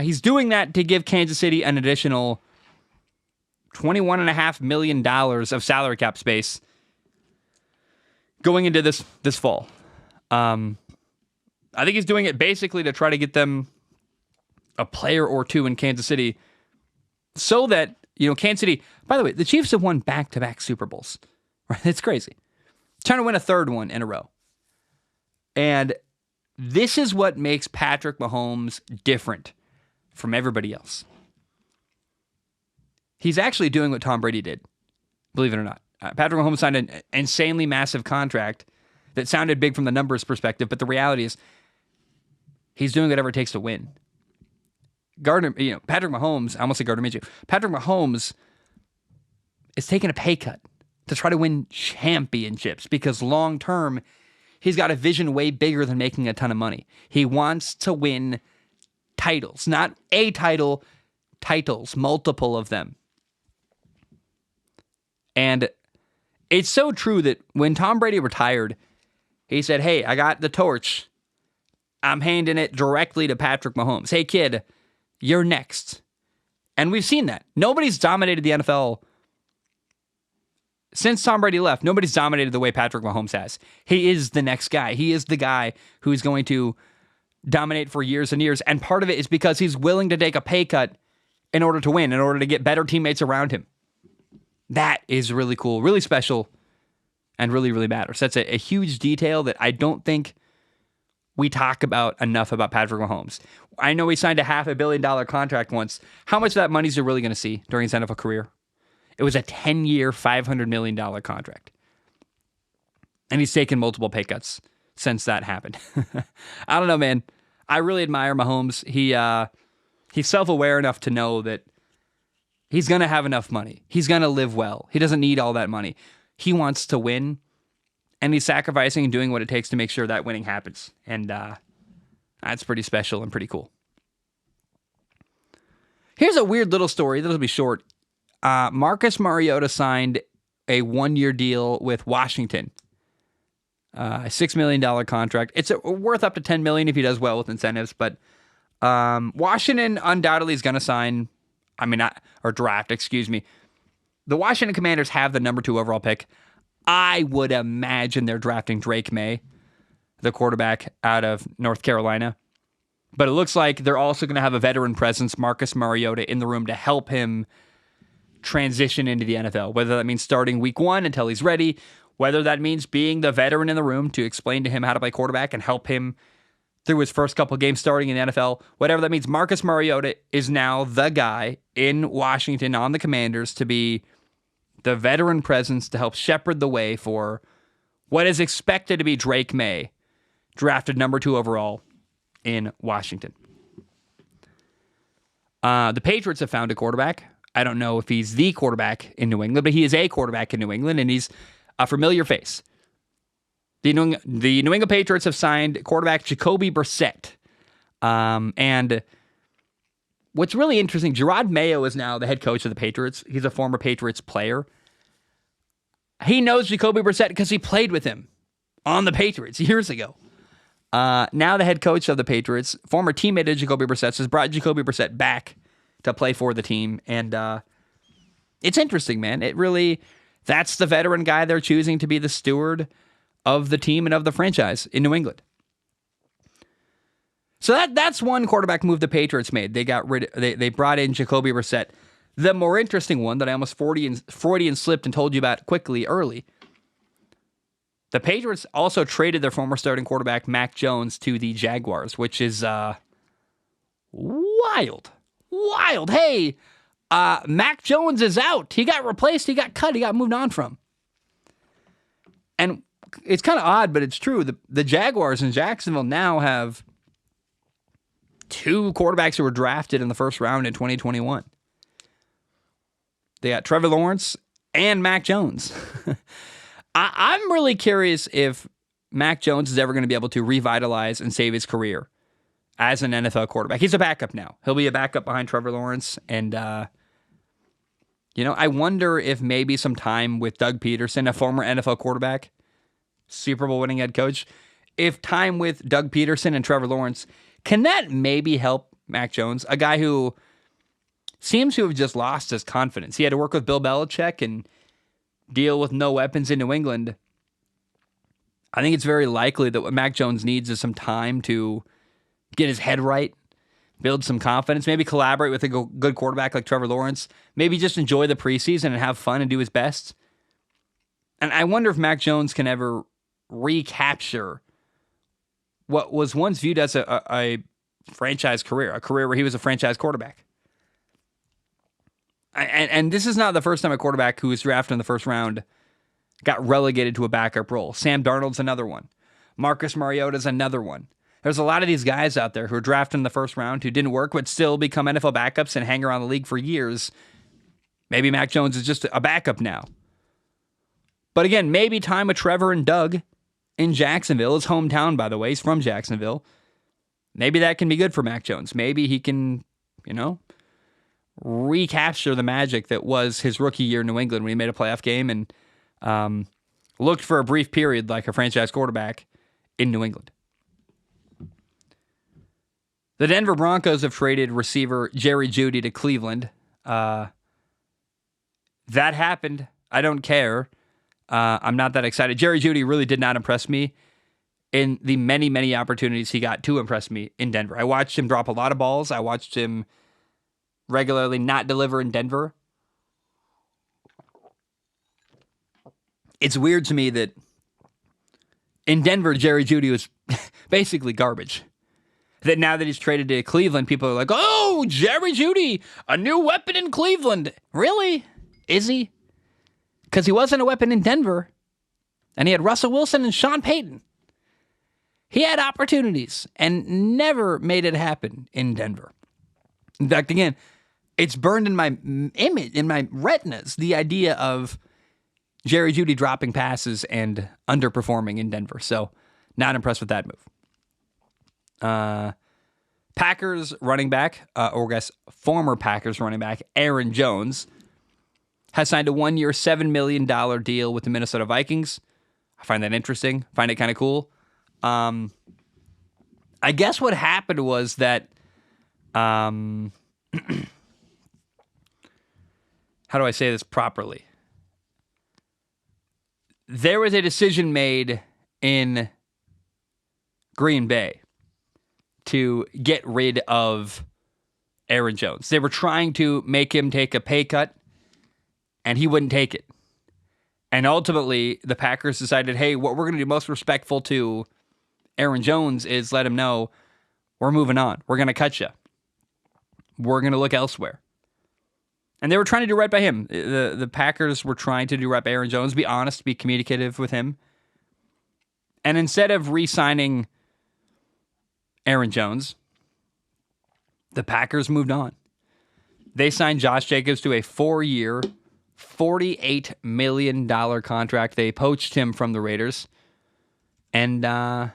He's doing that to give Kansas City an additional $21.5 million of salary cap space going into this fall. I think he's doing it basically to try to get them a player or two in Kansas City so that, Kansas City, by the way, the Chiefs have won back-to-back Super Bowls. Right? It's crazy. Trying to win a third one in a row. And this is what makes Patrick Mahomes different from everybody else. He's actually doing what Tom Brady did, believe it or not. Patrick Mahomes signed an insanely massive contract that sounded big from the numbers perspective, but the reality is he's doing whatever it takes to win. Patrick Mahomes, I almost said Gardner Minshew. Patrick Mahomes is taking a pay cut to try to win championships because long term, he's got a vision way bigger than making a ton of money. He wants to win titles, not a title, titles, multiple of them. And it's so true that when Tom Brady retired, he said, hey, I got the torch. I'm handing it directly to Patrick Mahomes. Hey, kid, you're next. And we've seen that. Nobody's dominated the NFL since Tom Brady left. Nobody's dominated the way Patrick Mahomes has. He is the next guy. He is the guy who's going to dominate for years and years. And part of it is because he's willing to take a pay cut in order to win, in order to get better teammates around him. That is really cool, really special, and really, really matters. That's a huge detail that I don't think we talk about enough about Patrick Mahomes. I know he signed a $500 million contract once. How much of that money is he really going to see during his NFL career? It was a 10-year, $500 million contract. And he's taken multiple pay cuts since that happened. I don't know, man. I really admire Mahomes. He's self-aware enough to know that he's going to have enough money. He's going to live well. He doesn't need all that money. He wants to win, and he's sacrificing and doing what it takes to make sure that winning happens. And that's pretty special and pretty cool. Here's a weird little story. That'll be short. Marcus Mariota signed a one-year deal with Washington. A $6 million contract. It's worth up to $10 million if he does well with incentives, but Washington undoubtedly is going to sign, draft, excuse me. The Washington Commanders have the number 2 overall pick. I would imagine they're drafting Drake May, the quarterback out of North Carolina. But it looks like they're also going to have a veteran presence, Marcus Mariota, in the room to help him transition into the NFL, whether that means starting week 1 until he's ready, whether that means being the veteran in the room to explain to him how to play quarterback and help him through his first couple games starting in the NFL, whatever that means. Marcus Mariota is now the guy in Washington on the Commanders to be the veteran presence to help shepherd the way for what is expected to be Drake May, drafted number 2 overall in Washington. The Patriots have found a quarterback. I don't know if he's the quarterback in New England, but he is a quarterback in New England, and he's a familiar face. The New England Patriots have signed quarterback Jacoby Brissett. And what's really interesting, Gerard Mayo is now the head coach of the Patriots. He's a former Patriots player. He knows Jacoby Brissett because he played with him on the Patriots years ago. Now the head coach of the Patriots, former teammate of Jacoby Brissett, has brought Jacoby Brissett back to play for the team. And it's interesting, man. That's the veteran guy they're choosing to be the steward of the team and of the franchise in New England. So that's one quarterback move the Patriots made. They brought in Jacoby Brissett. The more interesting one that I almost Freudian slipped and told you about quickly early. The Patriots also traded their former starting quarterback Mac Jones to the Jaguars, which is wild. Wild. Hey, Mac Jones is out. He got replaced. He got cut. He got moved on from. And it's kind of odd, but it's true. The Jaguars in Jacksonville now have 2 quarterbacks who were drafted in the first round in 2021. They got Trevor Lawrence and Mac Jones. I'm really curious if Mac Jones is ever going to be able to revitalize and save his career as an NFL quarterback. He's a backup now. He'll be a backup behind Trevor Lawrence. And, I wonder if maybe some time with Doug Peterson, a former NFL quarterback, Super Bowl winning head coach, if time with Doug Peterson and Trevor Lawrence, can that maybe help Mac Jones, a guy who seems to have just lost his confidence? He had to work with Bill Belichick and deal with no weapons in New England. I think it's very likely that what Mac Jones needs is some time to get his head right, build some confidence, maybe collaborate with a good quarterback like Trevor Lawrence, maybe just enjoy the preseason and have fun and do his best. And I wonder if Mac Jones can ever recapture what was once viewed as a franchise career, a career where he was a franchise quarterback. And this is not the first time a quarterback who was drafted in the first round got relegated to a backup role. Sam Darnold's another one. Marcus Mariota's another one. There's a lot of these guys out there who are drafted in the first round who didn't work but still become NFL backups and hang around the league for years. Maybe Mac Jones is just a backup now. But again, maybe time with Trevor and Doug in Jacksonville, his hometown, by the way. He's from Jacksonville. Maybe that can be good for Mac Jones. Maybe he can, recapture the magic that was his rookie year in New England when he made a playoff game and looked for a brief period like a franchise quarterback in New England. The Denver Broncos have traded receiver Jerry Jeudy to Cleveland. That happened. I don't care. I'm not that excited. Jerry Jeudy really did not impress me in the many, many opportunities he got to impress me in Denver. I watched him drop a lot of balls. I watched him regularly not deliver in Denver. It's weird to me that in Denver, Jerry Jeudy was basically garbage. That now that he's traded to Cleveland, people are like, oh, Jerry Jeudy, a new weapon in Cleveland. Really? Is he? Because he wasn't a weapon in Denver. And he had Russell Wilson and Sean Payton. He had opportunities and never made it happen in Denver. In fact, again, it's burned in my image, in my retinas, the idea of Jerry Jeudy dropping passes and underperforming in Denver. So, not impressed with that move. Packers running back, or I guess former Packers running back, Aaron Jones, has signed a 1-year, $7 million deal with the Minnesota Vikings. I find that interesting. Find it kind of cool. I guess what happened was that, how do I say this properly? There was a decision made in Green Bay to get rid of Aaron Jones. They were trying to make him take a pay cut, and he wouldn't take it. And ultimately, the Packers decided, hey, what we're going to do most respectful to Aaron Jones is let him know we're moving on. We're going to cut you. We're going to look elsewhere. And they were trying to do right by him. The Packers were trying to do right by Aaron Jones, be honest, be communicative with him. And instead of re-signing Aaron Jones, the Packers moved on. They signed Josh Jacobs to a 4-year, $48 million contract. They poached him from the Raiders. And, there's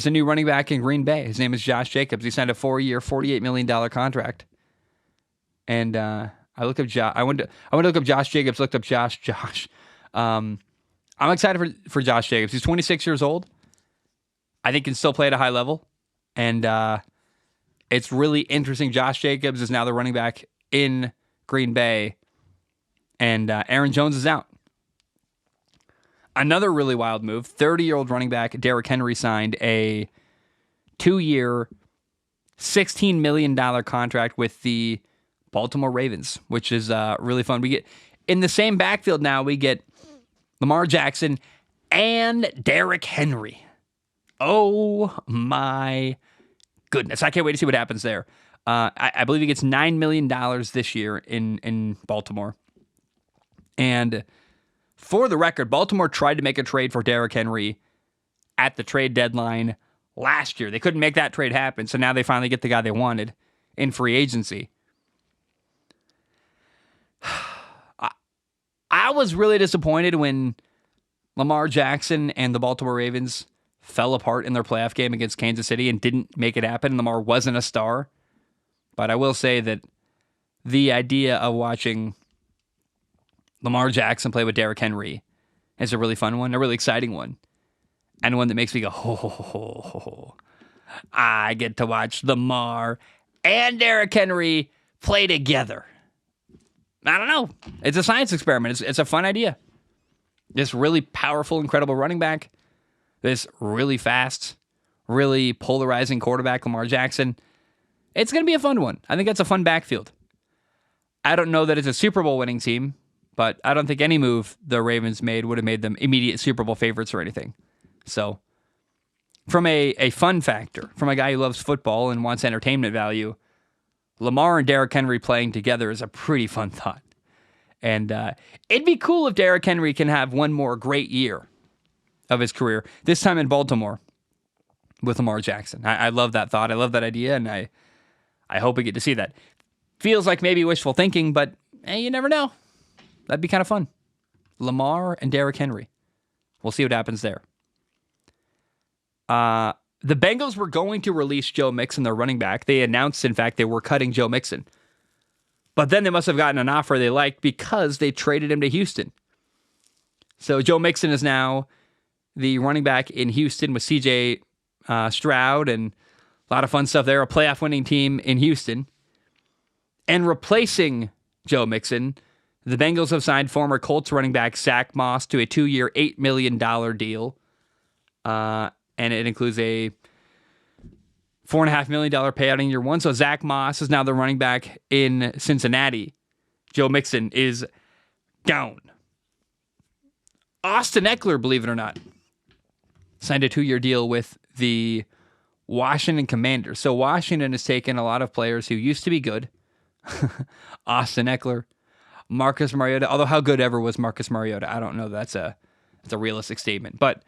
a new running back in Green Bay. His name is Josh Jacobs. He signed a 4-year, $48 million contract. And I went to look up Josh Jacobs, looked up Josh. I'm excited for Josh Jacobs. He's 26 years old. I think can still play at a high level. And it's really interesting. Josh Jacobs is now the running back in Green Bay. And Aaron Jones is out. Another really wild move, 30-year-old running back Derrick Henry signed a 2-year, $16 million contract with the Baltimore Ravens, which is really fun. We get in the same backfield now, we get Lamar Jackson and Derrick Henry. Oh my goodness. I can't wait to see what happens there. I believe he gets $9 million this year in Baltimore. And For the record, Baltimore tried to make a trade for Derrick Henry at the trade deadline last year. They couldn't make that trade happen, so now they finally get the guy they wanted in free agency. I was really disappointed when Lamar Jackson and the Baltimore Ravens fell apart in their playoff game against Kansas City and didn't make it happen. Lamar wasn't a star. But I will say that the idea of watching Lamar Jackson play with Derrick Henry is a really fun one, a really exciting one, and one that makes me go, ho, ho, ho, ho, ho. I get to watch Lamar and Derrick Henry play together. I don't know. It's a science experiment. It's a fun idea. This really powerful, incredible running back, this really fast, really polarizing quarterback, Lamar Jackson. It's going to be a fun one. I think that's a fun backfield. I don't know that it's a Super Bowl winning team, but I don't think any move the Ravens made would have made them immediate Super Bowl favorites or anything. So, from a fun factor, from a guy who loves football and wants entertainment value, Lamar and Derrick Henry playing together is a pretty fun thought. And it'd be cool if Derrick Henry can have one more great year of his career, this time in Baltimore with Lamar Jackson. I love that thought. I love that idea, and I hope we get to see that. Feels like maybe wishful thinking, but you never know. That'd be kind of fun. Lamar and Derrick Henry. We'll see what happens there. The Bengals were going to release Joe Mixon, their running back. They announced, in fact, they were cutting Joe Mixon. But then they must have gotten an offer they liked because they traded him to Houston. So Joe Mixon is now the running back in Houston with C.J. Stroud and a lot of fun stuff there. A playoff winning team in Houston. And replacing Joe Mixon, the Bengals have signed former Colts running back Zach Moss to a 2-year, $8 million deal. And it includes a $4.5 million payout in year one. So Zach Moss is now the running back in Cincinnati. Joe Mixon is gone. Austin Ekeler, believe it or not, signed a 2-year deal with the Washington Commanders. So Washington has taken a lot of players who used to be good. Austin Ekeler, Marcus Mariota. Although how good ever was Marcus Mariota? I don't know. That's a realistic statement. But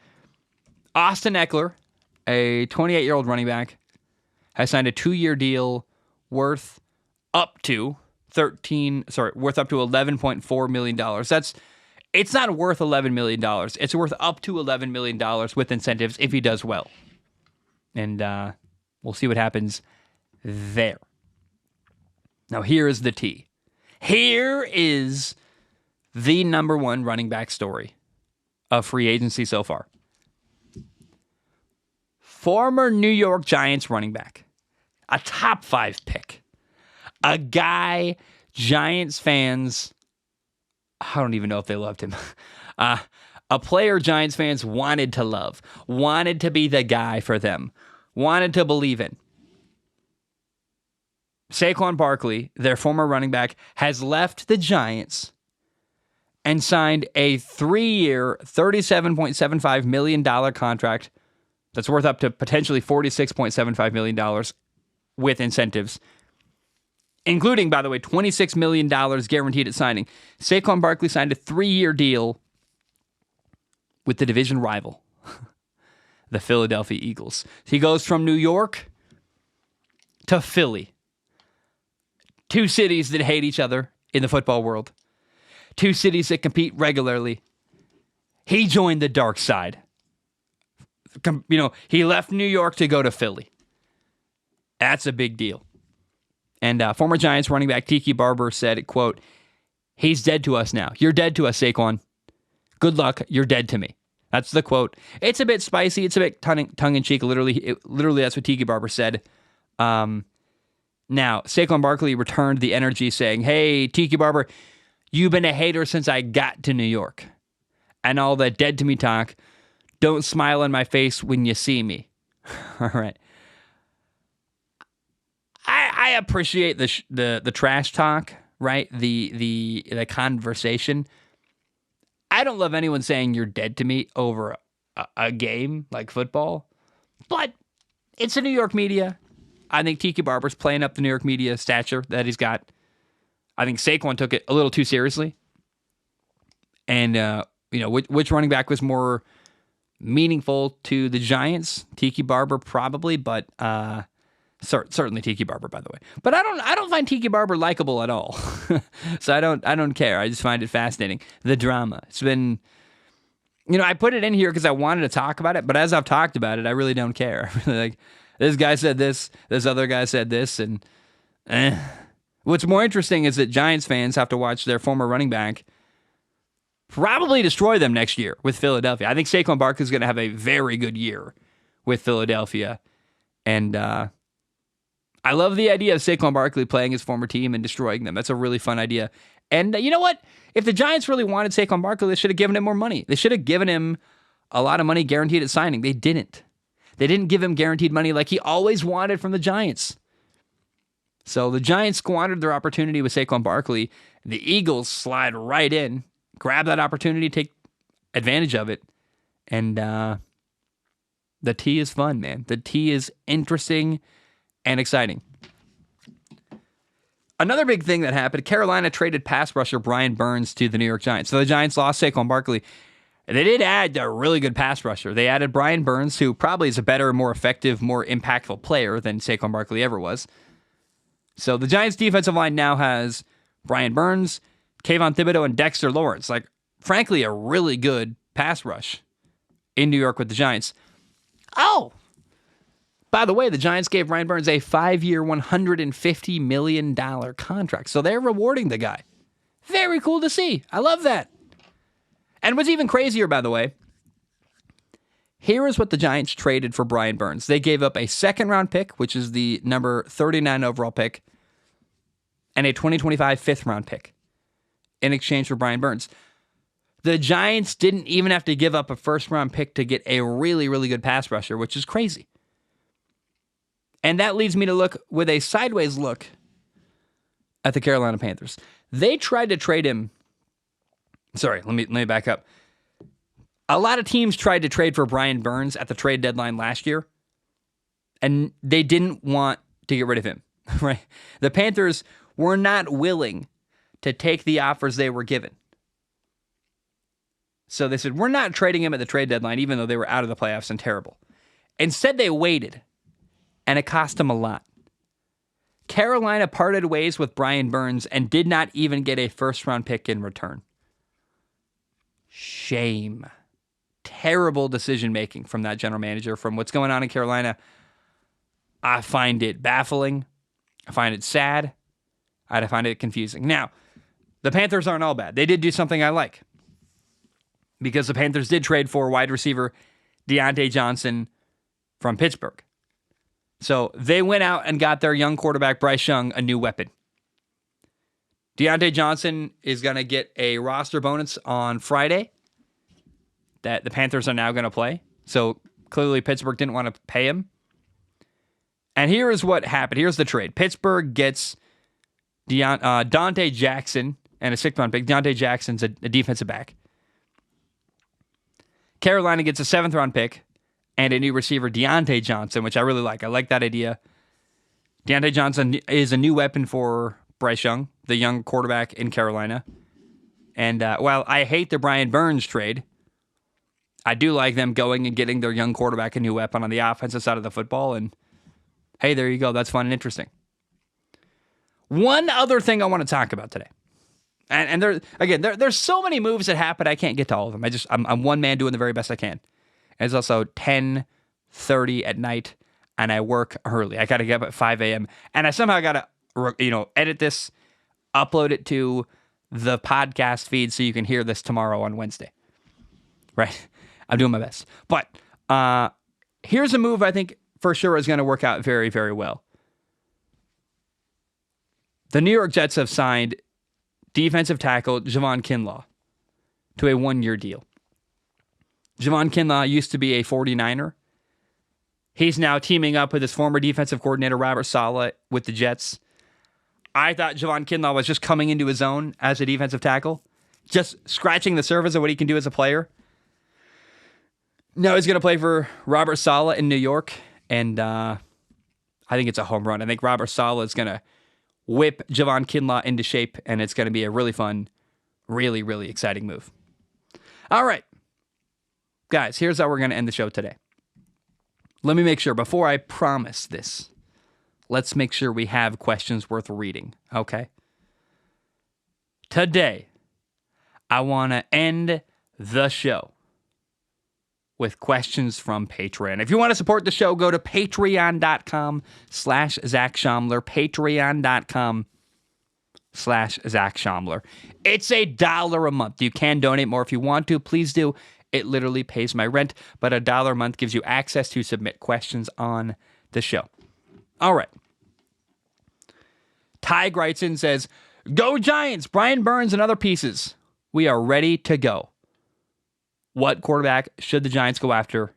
Austin Ekeler, a 28-year-old running back, has signed a 2-year deal worth up to $11.4 million. It's not worth $11 million. It's worth up to $11 million with incentives if he does well. And we'll see what happens there. Now, here is the tea. Here is the number one running back story of free agency so far. Former New York Giants running back, a top 5 pick, a guy Giants fans, I don't even know if they loved him, a player Giants fans wanted to love, wanted to be the guy for them, wanted to believe in. Saquon Barkley, their former running back, has left the Giants and signed a 3-year, $37.75 million contract that's worth up to potentially $46.75 million with incentives, including, by the way, $26 million guaranteed at signing. Saquon Barkley signed a 3-year deal with the division rival, the Philadelphia Eagles. He goes from New York to Philly. 2 cities that hate each other in the football world. 2 cities that compete regularly. He joined the dark side. He left New York to go to Philly. That's a big deal. And former Giants running back Tiki Barber said, quote, "He's dead to us now. You're dead to us, Saquon. Good luck. You're dead to me." That's the quote. It's a bit spicy. It's a bit tongue-in-cheek. Literally, that's what Tiki Barber said. Now, Saquon Barkley returned the energy saying, "Hey, Tiki Barber, you've been a hater since I got to New York. And all that dead to me talk, don't smile in my face when you see me." All right. I appreciate the trash talk, right? The conversation. I don't love anyone saying you're dead to me over a game like football, but it's the New York media. I think Tiki Barber's playing up the New York media stature that he's got. I think Saquon took it a little too seriously. And which running back was more meaningful to the Giants? Tiki Barber probably, but certainly Tiki Barber, by the way. But I don't find Tiki Barber likable at all. So I don't care. I just find it fascinating. The drama. It's been, I put it in here because I wanted to talk about it, but as I've talked about it, I really don't care. Like, this guy said this other guy said this, and what's more interesting is that Giants fans have to watch their former running back probably destroy them next year with Philadelphia. I think Saquon Barkley is going to have a very good year with Philadelphia, and I love the idea of Saquon Barkley playing his former team and destroying them. That's a really fun idea. And you know what? If the Giants really wanted Saquon Barkley, they should have given him more money. They should have given him a lot of money guaranteed at signing. They didn't. They didn't give him guaranteed money like he always wanted from the Giants. So the Giants squandered their opportunity with Saquon Barkley. The Eagles slide right in, grab that opportunity, take advantage of it. And the T is fun, man. The T is interesting and exciting. Another big thing that happened, Carolina traded pass rusher Brian Burns to the New York Giants. So the Giants lost Saquon Barkley. They did add a really good pass rusher. They added Brian Burns, who probably is a better, more effective, more impactful player than Saquon Barkley ever was. So the Giants' defensive line now has Brian Burns, Kayvon Thibodeau, and Dexter Lawrence. Like, frankly, a really good pass rush in New York with the Giants. Oh! By the way, the Giants gave Brian Burns a 5-year, $150 million contract. So they're rewarding the guy. Very cool to see. I love that. And what's even crazier, by the way, here is what the Giants traded for Brian Burns. They gave up a second-round pick, which is the number 39 overall pick, and a 2025 fifth-round pick in exchange for Brian Burns. The Giants didn't even have to give up a first-round pick to get a really, really good pass rusher, which is crazy. And that leads me to look with a sideways look at the Carolina Panthers. They tried to trade him. Sorry, let me back up. A lot of teams tried to trade for Brian Burns at the trade deadline last year, and they didn't want to get rid of him, right? The Panthers were not willing to take the offers they were given. So they said, we're not trading him at the trade deadline, even though they were out of the playoffs and terrible. Instead, they waited, and it cost them a lot. Carolina parted ways with Brian Burns and did not even get a first-round pick in return. Shame. Terrible decision-making from that general manager, from what's going on in Carolina. I find it baffling. I find it sad. I find it confusing. Now, the Panthers aren't all bad. They did do something I like, because the Panthers did trade for wide receiver Dionte Johnson from Pittsburgh. So they went out and got their young quarterback Bryce Young a new weapon. Dionte Johnson is going to get a roster bonus on Friday that the Panthers are now going to play. So clearly Pittsburgh didn't want to pay him. And here is what happened. Here's the trade. Pittsburgh gets Dante Jackson and a sixth-round pick. Dante Jackson's a defensive back. Carolina gets a seventh-round pick and a new receiver, Dionte Johnson, which I really like. I like that idea. Dionte Johnson is a new weapon for Bryce Young, the young quarterback in Carolina. And while I hate the Brian Burns trade, I do like them going and getting their young quarterback a new weapon on the offensive side of the football. And hey, there you go. That's fun and interesting. One other thing I want to talk about today. And there's so many moves that happen, I can't get to all of them. I'm one man doing the very best I can. And it's also 10:30 at night, and I work early. I got to get up at 5 a.m. And I somehow got to, edit this, upload it to the podcast feed so you can hear this tomorrow on Wednesday. Right? I'm doing my best. But here's a move I think for sure is going to work out very, very well. The New York Jets have signed defensive tackle Javon Kinlaw to a 1-year deal. Javon Kinlaw used to be a 49er. He's now teaming up with his former defensive coordinator, Robert Saleh, with the Jets. I thought Javon Kinlaw was just coming into his own as a defensive tackle, just scratching the surface of what he can do as a player. Now he's going to play for Robert Saleh in New York, and I think it's a home run. I think Robert Saleh is going to whip Javon Kinlaw into shape, and it's going to be a really fun, really, really exciting move. All right. Guys, here's how we're going to end the show today. Let me make sure, before I promise this, let's make sure we have questions worth reading, okay? Today, I want to end the show with questions from Patreon. If you want to support the show, go to patreon.com/Zach Schaumler, patreon.com/Zach Schaumler. It's $1 a month. You can donate more if you want to. Please do. It literally pays my rent, but $1 a month gives you access to submit questions on the show. All right. Ty Greitzen says, "Go Giants, Brian Burns and other pieces. We are ready to go. What quarterback should the Giants go after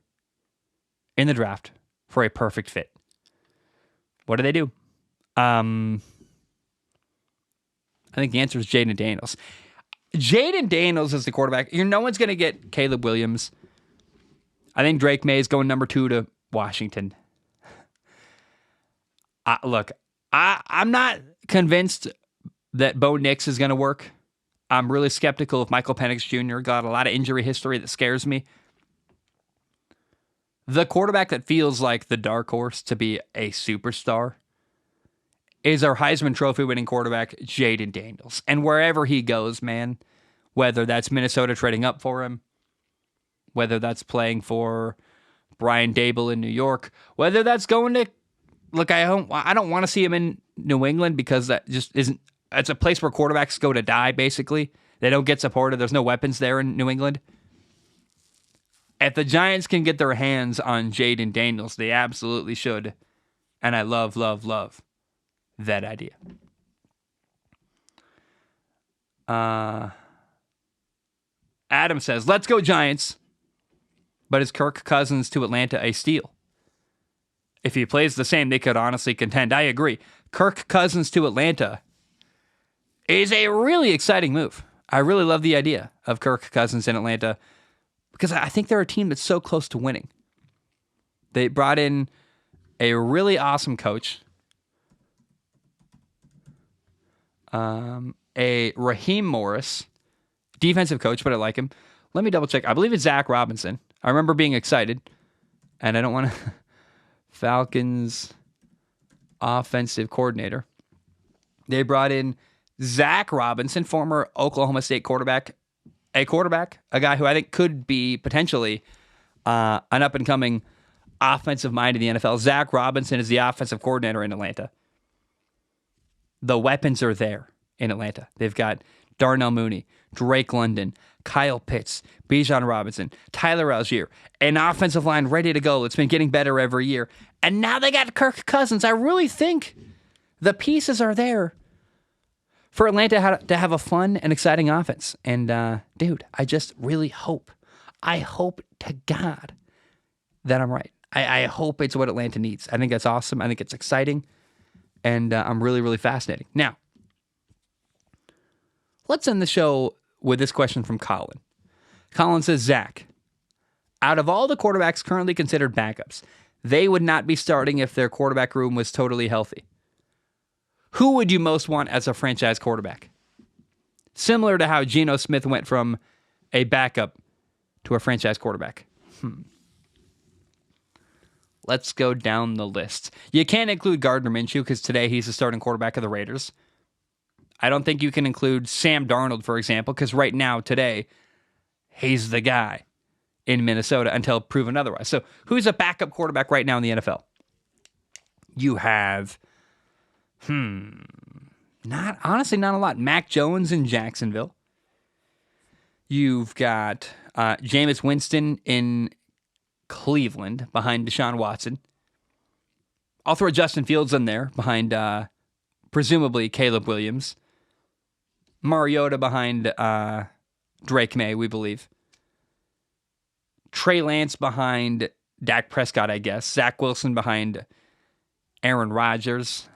in the draft for a perfect fit?" What do they do? I think the answer is Jaden Daniels. Jaden Daniels is the quarterback. No one's going to get Caleb Williams. I think Drake May is going number 2 to Washington. I'm not convinced that Bo Nix is going to work. I'm really skeptical of Michael Penix Jr. Got a lot of injury history that scares me. The quarterback that feels like the dark horse to be a superstar is our Heisman Trophy winning quarterback, Jaden Daniels. And wherever he goes, man, whether that's Minnesota trading up for him, whether that's playing for Brian Dable in New York, whether that's going to, look, I don't want to see him in New England because that just isn't, it's a place where quarterbacks go to die, basically. They don't get supported. There's no weapons there in New England. If the Giants can get their hands on Jaden Daniels, they absolutely should. And I love that idea. Adam says, "Let's go Giants." But is Kirk Cousins to Atlanta a steal? If he plays the same, they could honestly contend. I agree. Kirk Cousins to Atlanta is a really exciting move. I really love the idea of Kirk Cousins in Atlanta because I think they're a team that's so close to winning. They brought in a really awesome coach, a Raheem Morris, defensive coach, but I like him. Let me double check. I believe it's Zach Robinson. I remember being excited, and I don't want to... Falcons offensive coordinator. They brought in Zach Robinson, former Oklahoma State quarterback, a guy who I think could be potentially an up-and-coming offensive mind in the NFL. Zach Robinson is the offensive coordinator in Atlanta. The weapons are there in Atlanta. They've got Darnell Mooney, Drake London, Kyle Pitts, Bijan Robinson, Tyler Algier, an offensive line ready to go. It's been getting better every year. And now they got Kirk Cousins. I really think the pieces are there for Atlanta to have a fun and exciting offense. And, dude, I just really hope to God that I'm right. I hope it's what Atlanta needs. I think that's awesome. I think it's exciting. And I'm really, really fascinating. Now, let's end the show with this question from Colin. Colin says, "Zach, out of all the quarterbacks currently considered backups, they would not be starting if their quarterback room was totally healthy. Who would you most want as a franchise quarterback? Similar to how Geno Smith went from a backup to a franchise quarterback." Let's go down the list. You can't include Gardner Minshew because today he's the starting quarterback of the Raiders. I don't think you can include Sam Darnold, for example, because right now, today, he's the guy in Minnesota until proven otherwise. So who's a backup quarterback right now in the NFL? You have, not a lot. Mac Jones in Jacksonville. You've got Jameis Winston in Cleveland behind Deshaun Watson. I'll throw Justin Fields in there behind presumably Caleb Williams. Mariota behind Drake May, we believe. Trey Lance behind Dak Prescott, I guess. Zach Wilson behind Aaron Rodgers.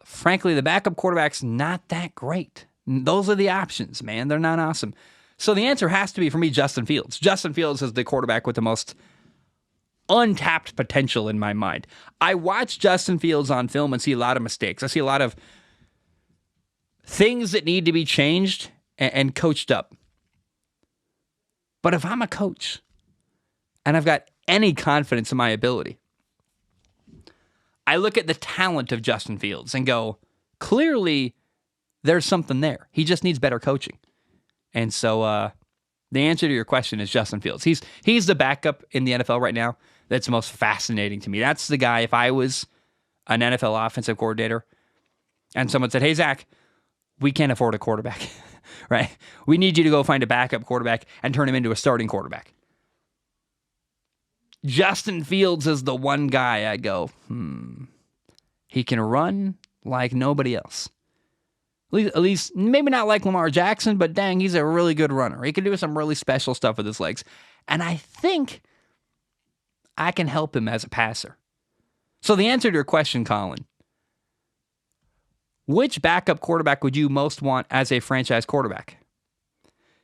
Frankly, the backup quarterback's not that great. Those are the options, man. They're not awesome. So the answer has to be, for me, Justin Fields. Justin Fields is the quarterback with the most untapped potential in my mind. I watch Justin Fields on film and see a lot of mistakes. I see a lot of things that need to be changed and coached up. But if I'm a coach and I've got any confidence in my ability, I look at the talent of Justin Fields and go, clearly there's something there. He just needs better coaching. And so the answer to your question is Justin Fields. He's the backup in the NFL right now that's most fascinating to me. That's the guy, if I was an NFL offensive coordinator and someone said, hey, Zach, we can't afford a quarterback, right? We need you to go find a backup quarterback and turn him into a starting quarterback. Justin Fields is the one guy I go, he can run like nobody else. At least, maybe not like Lamar Jackson, but dang, he's a really good runner. He can do some really special stuff with his legs. And I think I can help him as a passer. So the answer to your question, Colin, which backup quarterback would you most want as a franchise quarterback?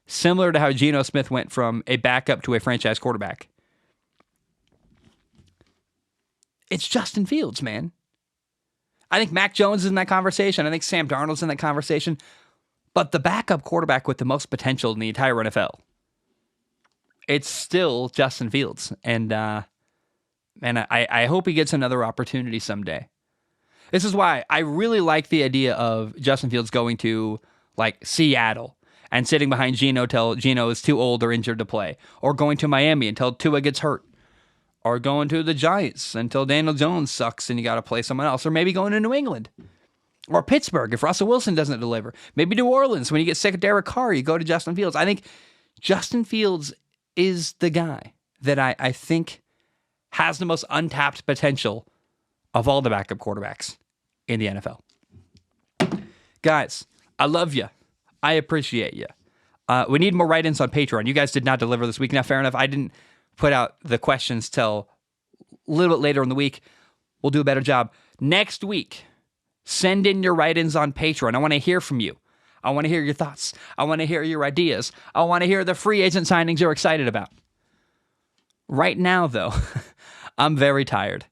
Similar to how Geno Smith went from a backup to a franchise quarterback. It's Justin Fields, man. I think Mac Jones is in that conversation. I think Sam Darnold's in that conversation. But the backup quarterback with the most potential in the entire NFL, it's still Justin Fields. And I hope he gets another opportunity someday. This is why I really like the idea of Justin Fields going to like Seattle and sitting behind Geno till Geno is too old or injured to play, or going to Miami until Tua gets hurt, or going to the Giants until Daniel Jones sucks and you got to play someone else, or maybe going to New England, or Pittsburgh if Russell Wilson doesn't deliver. Maybe New Orleans when you get sick of Derrick Carr, you go to Justin Fields. I think Justin Fields is the guy that I think has the most untapped potential of all the backup quarterbacks in the NFL. Guys, I love you. I appreciate you. We need more write-ins on Patreon. You guys did not deliver this week. Now, fair enough, I didn't put out the questions till a little bit later in the week. We'll do a better job. Next week, send in your write-ins on Patreon. I want to hear from you. I want to hear your thoughts. I want to hear your ideas. I want to hear the free agent signings you're excited about. Right now, though, I'm very tired.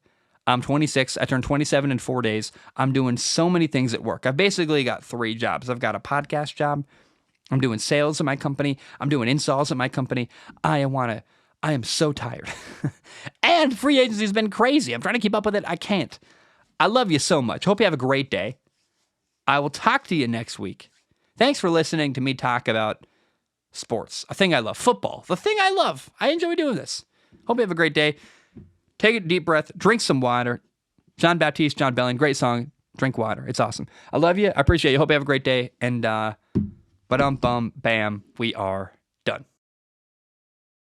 I'm 26. I turned 27 in 4 days. I'm doing so many things at work. I've basically got 3 jobs. I've got a podcast job. I'm doing sales at my company. I'm doing installs at my company. I am so tired. And free agency's been crazy. I'm trying to keep up with it. I can't. I love you so much. Hope you have a great day. I will talk to you next week. Thanks for listening to me talk about sports. A thing I love. Football. The thing I love. I enjoy doing this. Hope you have a great day. Take a deep breath. Drink some water. John Baptiste, John Belling. Great song. Drink water. It's awesome. I love you. I appreciate you. Hope you have a great day. And ba-dum-bum, bam, we are done.